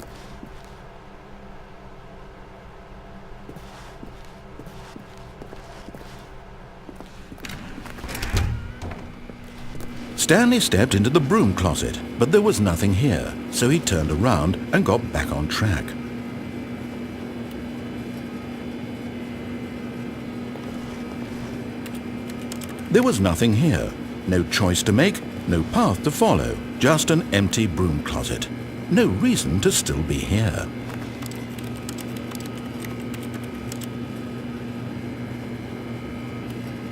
Stanley stepped into the broom closet, but there was nothing here, so he turned around and got back on track. There was nothing here. No choice to make, no path to follow, just an empty broom closet. No reason to still be here.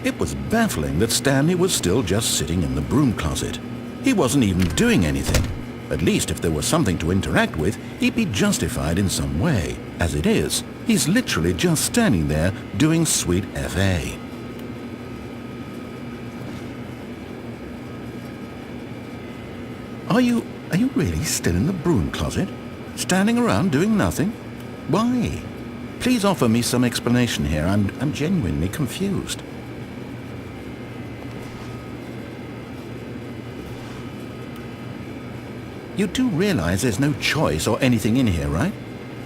It was baffling that Stanley was still just sitting in the broom closet. He wasn't even doing anything. At least if there was something to interact with, he'd be justified in some way. As it is, he's literally just standing there doing sweet FA. Are you really still in the broom closet? Standing around doing nothing? Why? Please offer me some explanation here. I'm genuinely confused. You do realize there's no choice or anything in here, right?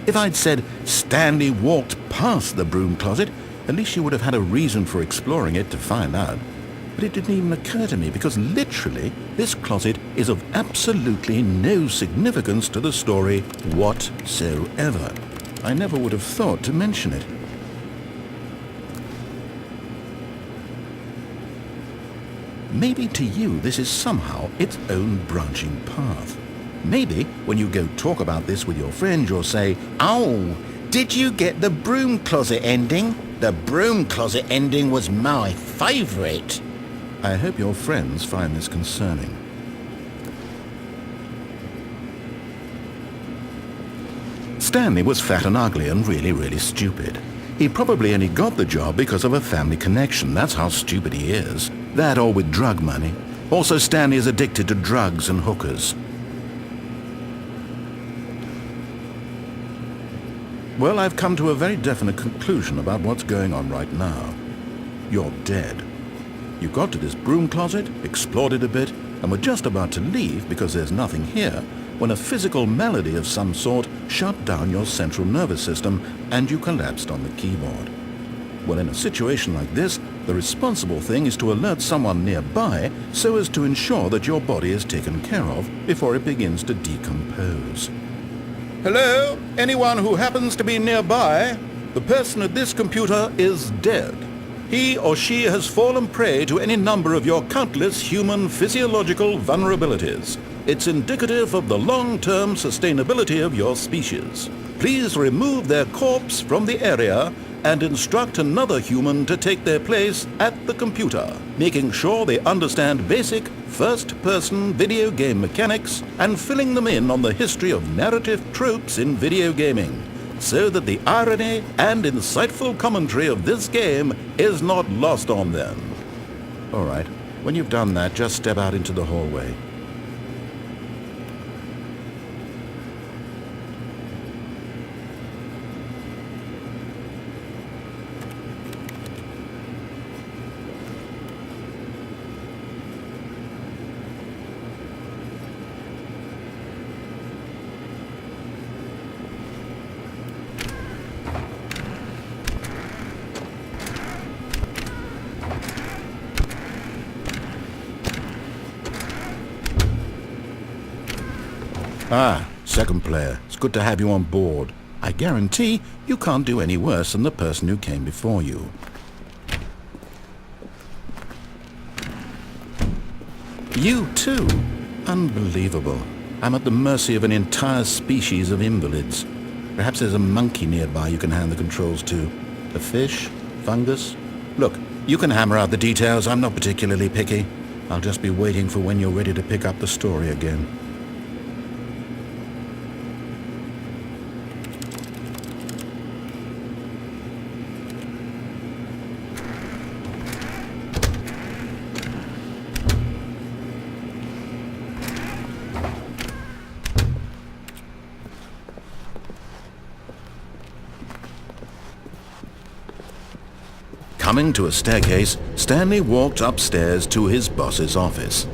If I'd said Stanley walked past the broom closet, at least you would have had a reason for exploring it to find out. But it didn't even occur to me because literally this closet is of absolutely no significance to the story whatsoever. I never would have thought to mention it. Maybe to you this is somehow its own branching path. Maybe when you go talk about this with your friend you'll say, "Oh, did you get the broom closet ending? The broom closet ending was my favorite." I hope your friends find this concerning. Stanley was fat and ugly and really stupid. He probably only got the job because of a family connection. That's how stupid he is. That or with drug money. Also, Stanley is addicted to drugs and hookers. Well, I've come to a very definite conclusion about what's going on right now. You're dead. You got to this broom closet, explored it a bit, and were just about to leave because there's nothing here when a physical malady of some sort shut down your central nervous system and you collapsed on the keyboard. Well, in a situation like this, the responsible thing is to alert someone nearby so as to ensure that your body is taken care of before it begins to decompose. Hello? Anyone who happens to be nearby? The person at this computer is dead. He or she has fallen prey to any number of your countless human physiological vulnerabilities. It's indicative of the long-term sustainability of your species. Please remove their corpse from the area and instruct another human to take their place at the computer, making sure they understand basic first-person video game mechanics and filling them in on the history of narrative tropes in video gaming, so that the irony and insightful commentary of this game is not lost on them. All right, when you've done that, just step out into the hallway. Ah, second player. It's good to have you on board. I guarantee you can't do any worse than the person who came before you. You too? Unbelievable. I'm at the mercy of an entire species of invalids. Perhaps there's a monkey nearby you can hand the controls to. A fish? Fungus? Look, you can hammer out the details. I'm not particularly picky. I'll just be waiting for when you're ready to pick up the story again. Coming to a staircase, Stanley walked upstairs to his boss's office.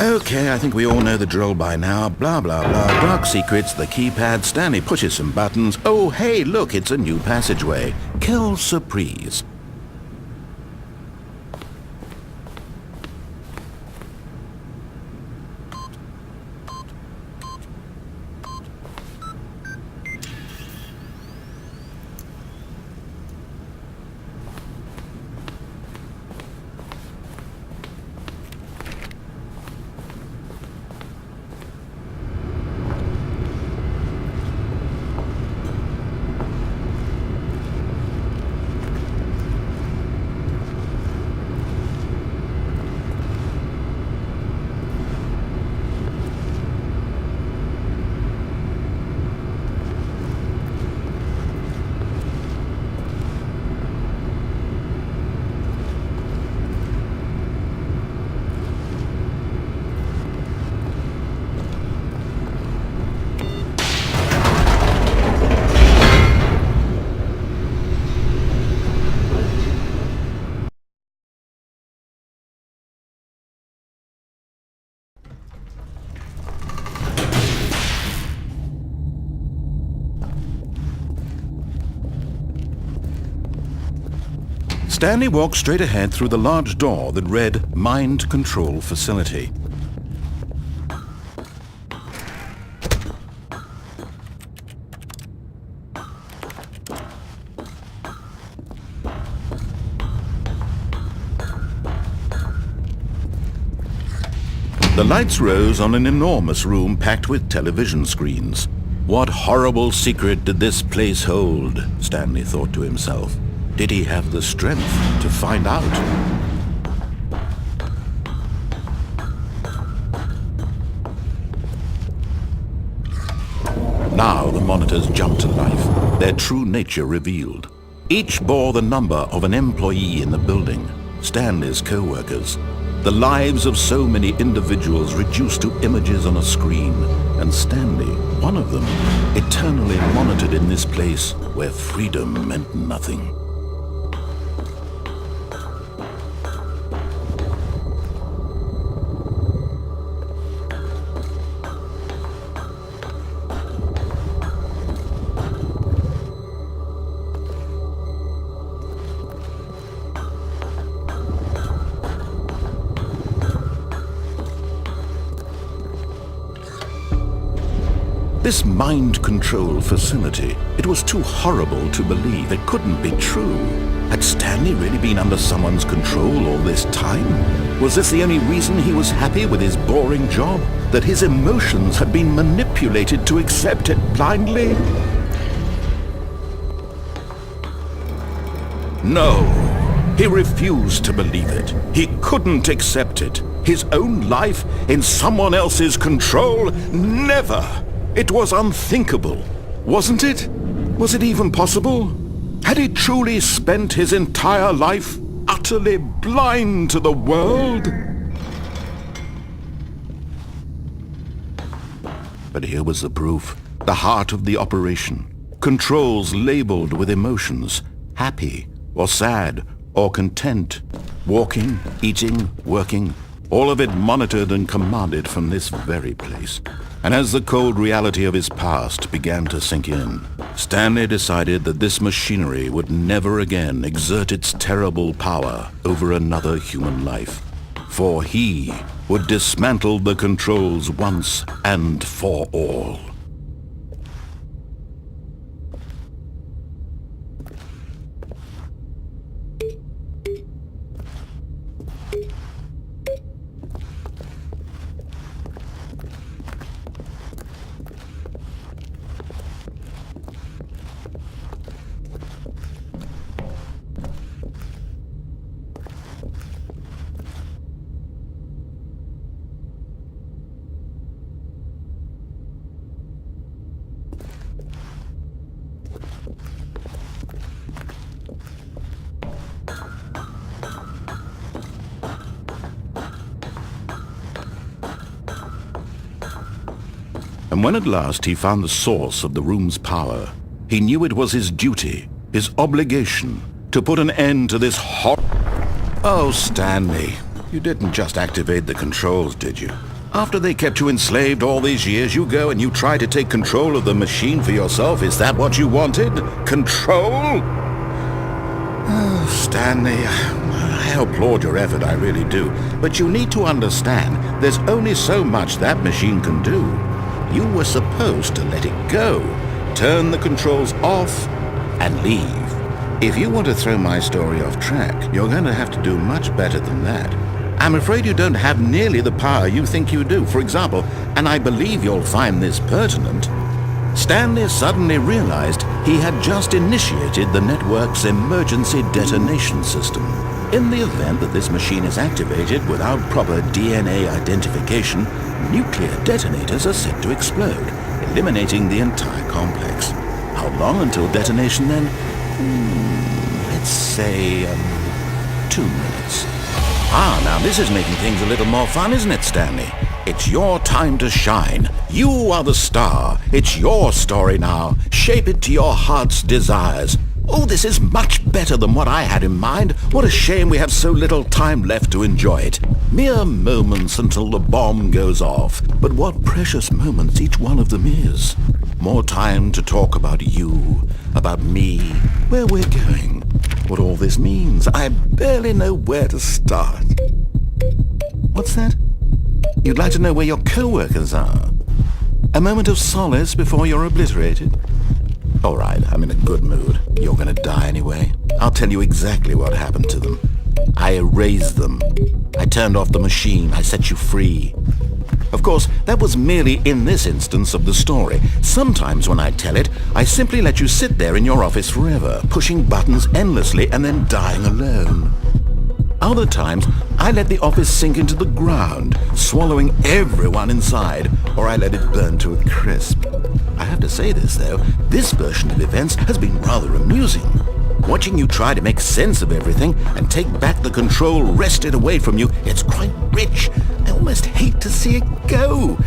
Okay, I think we all know the drill by now. Blah, blah, blah. Dark secrets, the keypad. Stanley pushes some buttons. Oh, hey, look, it's a new passageway. Quelle surprise. Stanley walked straight ahead through the large door that read Mind Control Facility. The lights rose on an enormous room packed with television screens. What horrible secret did this place hold? Stanley thought to himself. Did he have the strength to find out? Now the monitors jumped to life, their true nature revealed. Each bore the number of an employee in the building, Stanley's co-workers. The lives of so many individuals reduced to images on a screen, and Stanley, one of them, eternally monitored in this place where freedom meant nothing. This mind control facility, it was too horrible to believe. It couldn't be true. Had Stanley really been under someone's control all this time? Was this the only reason he was happy with his boring job? That his emotions had been manipulated to accept it blindly? No, he refused to believe it. He couldn't accept it. His own life in someone else's control? Never! It was unthinkable, wasn't it? Was it even possible? Had he truly spent his entire life utterly blind to the world? But here was the proof, the heart of the operation. Controls labeled with emotions, happy or sad or content, walking, eating, working, all of it monitored and commanded from this very place. And as the cold reality of his past began to sink in, Stanley decided that this machinery would never again exert its terrible power over another human life. For he would dismantle the controls once and for all. And when at last he found the source of the room's power, he knew it was his duty, his obligation, to put an end to this Oh, Stanley, you didn't just activate the controls, did you? After they kept you enslaved all these years, you go and you try to take control of the machine for yourself. Is that what you wanted? Control? Oh, Stanley, I applaud your effort, I really do. But you need to understand, there's only so much that machine can do. You were supposed to let it go, turn the controls off, and leave. If you want to throw my story off track, you're going to have to do much better than that. I'm afraid you don't have nearly the power you think you do. For example, and I believe you'll find this pertinent, Stanley suddenly realized he had just initiated the network's emergency detonation system. In the event that this machine is activated without proper DNA identification, nuclear detonators are set to explode, eliminating the entire complex. How long until detonation then? Let's say, 2 minutes. Ah, now this is making things a little more fun, isn't it, Stanley? It's your time to shine. You are the star. It's your story now. Shape it to your heart's desires. Oh, this is much better than what I had in mind. What a shame we have so little time left to enjoy it. Mere moments until the bomb goes off. But what precious moments each one of them is. More time to talk about you, about me, where we're going, what all this means. I barely know where to start. What's that? You'd like to know where your co-workers are? A moment of solace before you're obliterated? All right, I'm in a good mood. You're gonna die anyway. I'll tell you exactly what happened to them. I erased them. I turned off the machine. I set you free. Of course, that was merely in this instance of the story. Sometimes when I tell it, I simply let you sit there in your office forever, pushing buttons endlessly and then dying alone. Other times, I let the office sink into the ground, swallowing everyone inside, or I let it burn to a crisp. I have to say this, though, this version of events has been rather amusing. Watching you try to make sense of everything and take back the control wrested away from you, it's quite rich. I almost hate to see it go.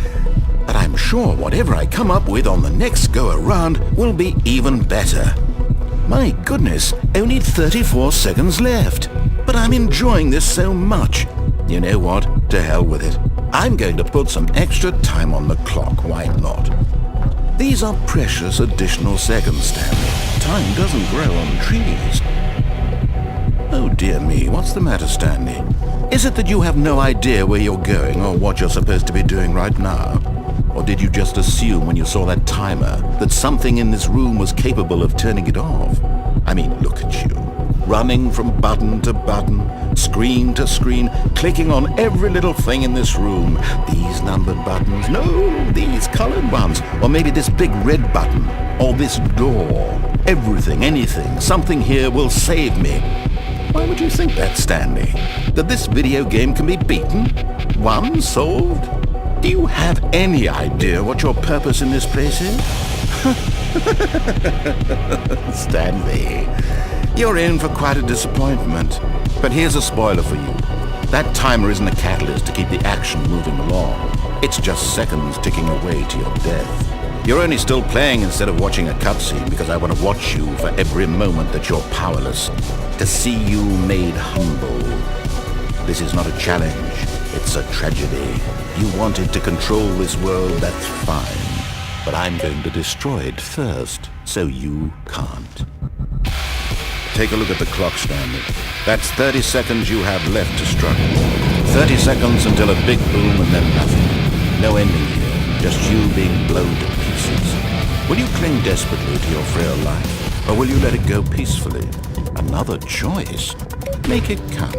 But I'm sure whatever I come up with on the next go-around will be even better. My goodness, only 34 seconds left. But I'm enjoying this so much. You know what? To hell with it. I'm going to put some extra time on the clock. Why not? These are precious additional seconds, Stanley. Time doesn't grow on trees. Oh dear me, what's the matter, Stanley? Is it that you have no idea where you're going or what you're supposed to be doing right now? Or did you just assume when you saw that timer that something in this room was capable of turning it off? I mean, look at you. Running from button to button, screen to screen, clicking on every little thing in this room. These numbered buttons, no, these colored ones. Or maybe this big red button, or this door. Everything, anything, something here will save me. Why would you think that, Stanley? That this video game can be beaten? Won? Solved? Do you have any idea what your purpose in this place is? Stanley, you're in for quite a disappointment. But here's a spoiler for you. That timer isn't a catalyst to keep the action moving along. It's just seconds ticking away to your death. You're only still playing instead of watching a cutscene because I want to watch you for every moment that you're powerless. To see you made humble. This is not a challenge. It's a tragedy. You wanted to control this world, that's fine. But I'm going to destroy it first, so you can't. Take a look at the clock, Stanley. That's 30 seconds you have left to struggle. 30 seconds until a big boom and then nothing. No ending here, just you being blown to pieces. Will you cling desperately to your frail life, or will you let it go peacefully? Another choice. Make it count.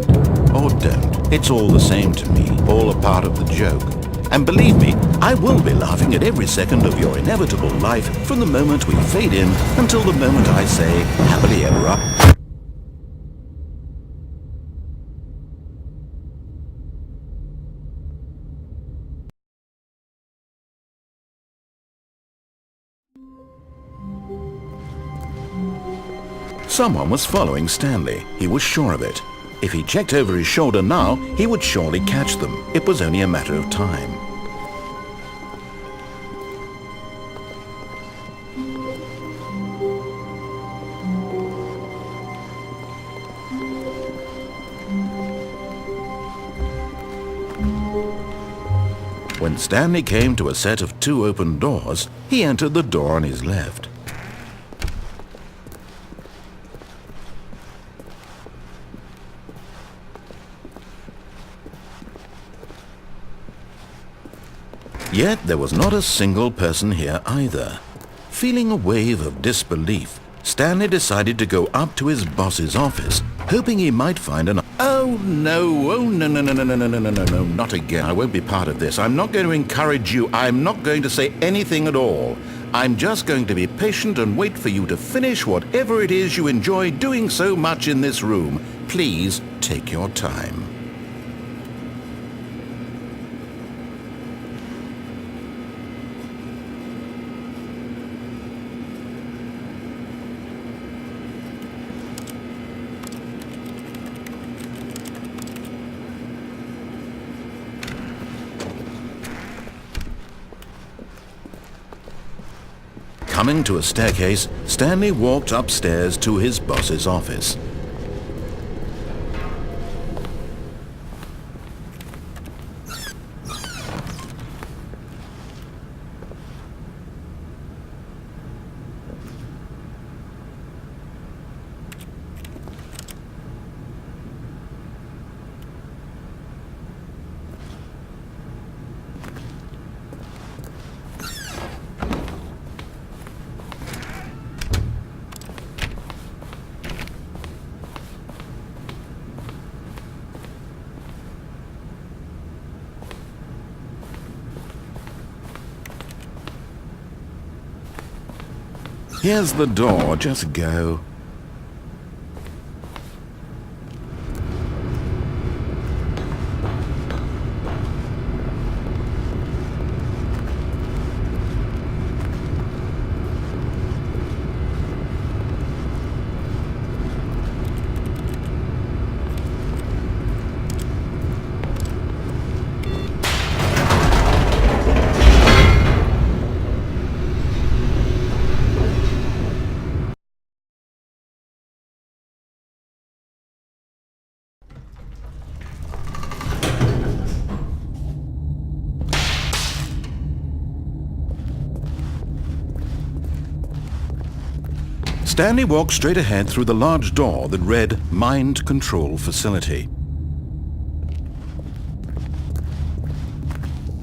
Or don't. It's all the same to me, all a part of the joke. And believe me, I will be laughing at every second of your inevitable life from the moment we fade in until the moment I say, happily ever after. Someone was following Stanley. He was sure of it. If he checked over his shoulder now, he would surely catch them. It was only a matter of time. When Stanley came to a set of 2 open doors, he entered the door on his left. Yet there was not a single person here either. Feeling a wave of disbelief, Stanley decided to go up to his boss's office, hoping he might find an... Oh no, no, not again. I won't be part of this. I'm not going to encourage you. I'm not going to say anything at all. I'm just going to be patient and wait for you to finish whatever it is you enjoy doing so much in this room. Please take your time. Coming to a staircase, Stanley walked upstairs to his boss's office. Here's the door, just go. Stanley walked straight ahead through the large door that read Mind Control Facility.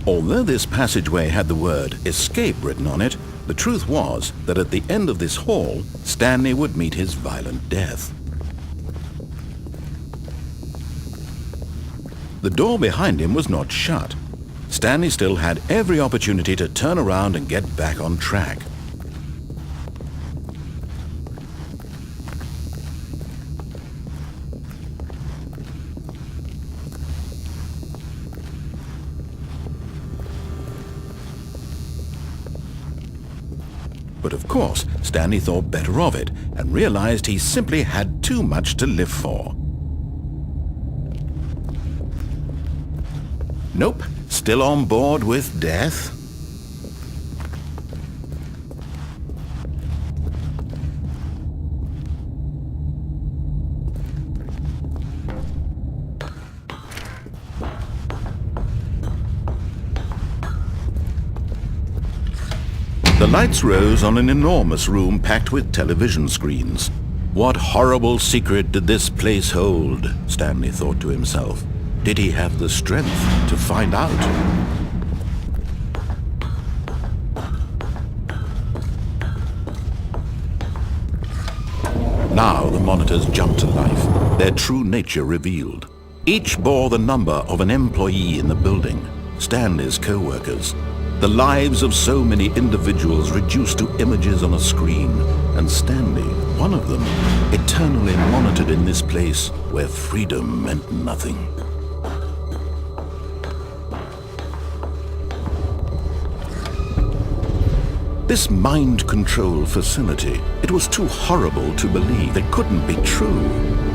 Although this passageway had the word Escape written on it, the truth was that at the end of this hall, Stanley would meet his violent death. The door behind him was not shut. Stanley still had every opportunity to turn around and get back on track. But of course, Stanley thought better of it and realized he simply had too much to live for. Nope, still on board with death. The lights rose on an enormous room packed with television screens. What horrible secret did this place hold? Stanley thought to himself. Did he have the strength to find out? Now the monitors jumped to life, their true nature revealed. Each bore the number of an employee in the building, Stanley's co-workers. The lives of so many individuals reduced to images on a screen, and Stanley, one of them, eternally monitored in this place where freedom meant nothing. This mind control facility, it was too horrible to believe. It couldn't be true.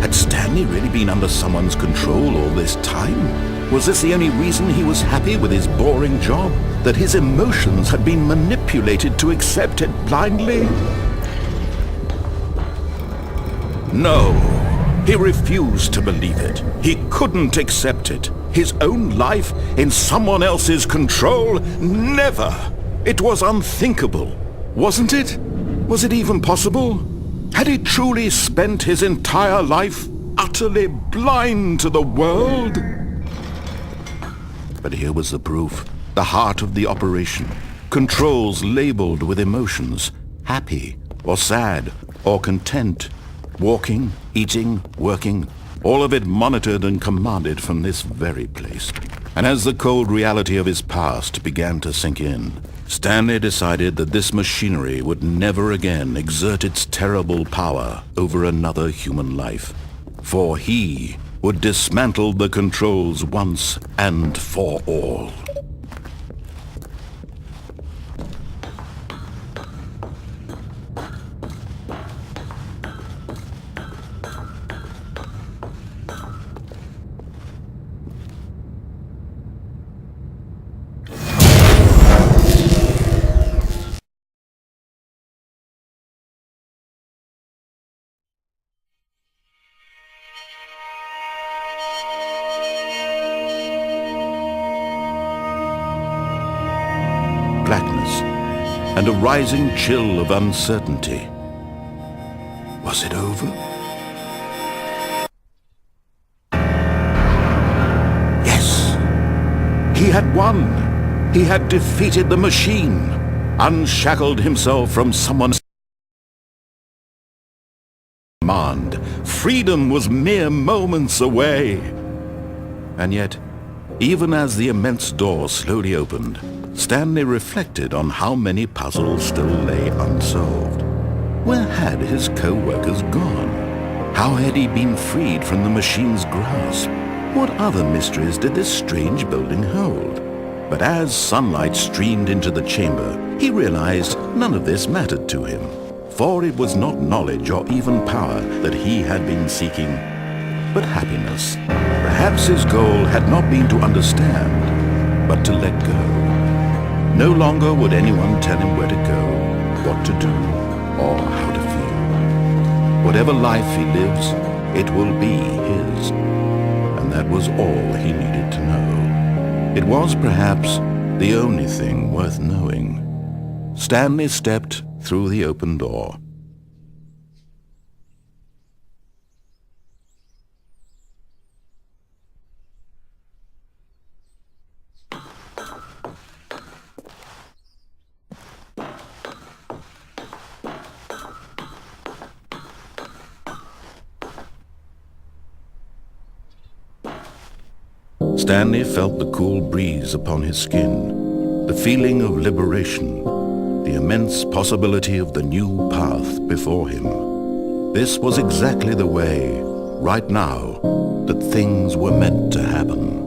Had Stanley really been under someone's control all this time? Was this the only reason he was happy with his boring job? That his emotions had been manipulated to accept it blindly? No, he refused to believe it. He couldn't accept it. His own life in someone else's control? Never! It was unthinkable, wasn't it? Was it even possible? Had he truly spent his entire life utterly blind to the world? But here was the proof. The heart of the operation. Controls labeled with emotions. Happy, or sad, or content. Walking, eating, working. All of it monitored and commanded from this very place. And as the cold reality of his past began to sink in, Stanley decided that this machinery would never again exert its terrible power over another human life. For he would dismantle the controls once and for all. Blackness, and a rising chill of uncertainty. Was it over? Yes! He had won! He had defeated the machine, unshackled himself from someone's command. Freedom was mere moments away. And yet, even as the immense door slowly opened, Stanley reflected on how many puzzles still lay unsolved. Where had his co-workers gone? How had he been freed from the machine's grasp? What other mysteries did this strange building hold? But as sunlight streamed into the chamber, he realized none of this mattered to him. For it was not knowledge or even power that he had been seeking, but happiness. Perhaps his goal had not been to understand, but to let go. No longer would anyone tell him where to go, what to do, or how to feel. Whatever life he lives, it will be his. And that was all he needed to know. It was perhaps the only thing worth knowing. Stanley stepped through the open door. Stanley felt the cool breeze upon his skin, the feeling of liberation, the immense possibility of the new path before him. This was exactly the way, right now, that things were meant to happen.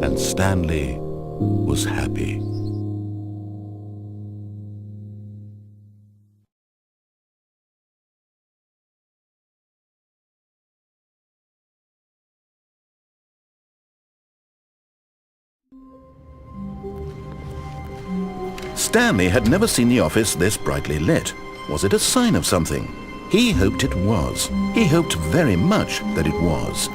And Stanley was happy. Stanley had never seen the office this brightly lit. Was it a sign of something? He hoped it was. He hoped very much that it was.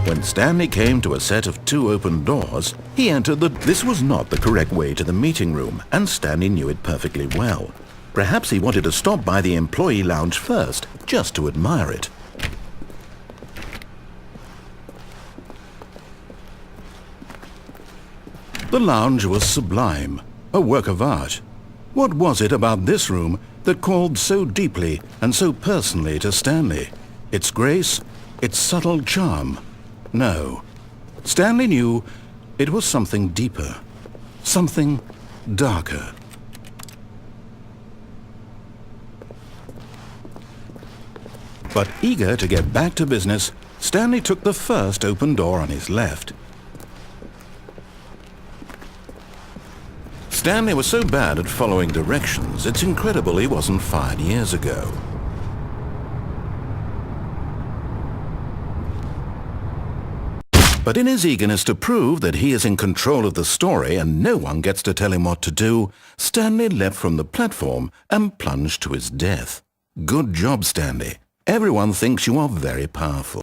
When Stanley came to a set of 2 open doors, he entered this was not the correct way to the meeting room, and Stanley knew it perfectly well. Perhaps he wanted to stop by the employee lounge first, just to admire it. The lounge was sublime, a work of art. What was it about this room that called so deeply and so personally to Stanley? Its grace? Its subtle charm? No. Stanley knew it was something deeper, something darker. But eager to get back to business, Stanley took the first open door on his left. Stanley was so bad at following directions, it's incredible he wasn't fired years ago. But in his eagerness to prove that he is in control of the story and no one gets to tell him what to do, Stanley leapt from the platform and plunged to his death. Good job, Stanley. Everyone thinks you are very powerful.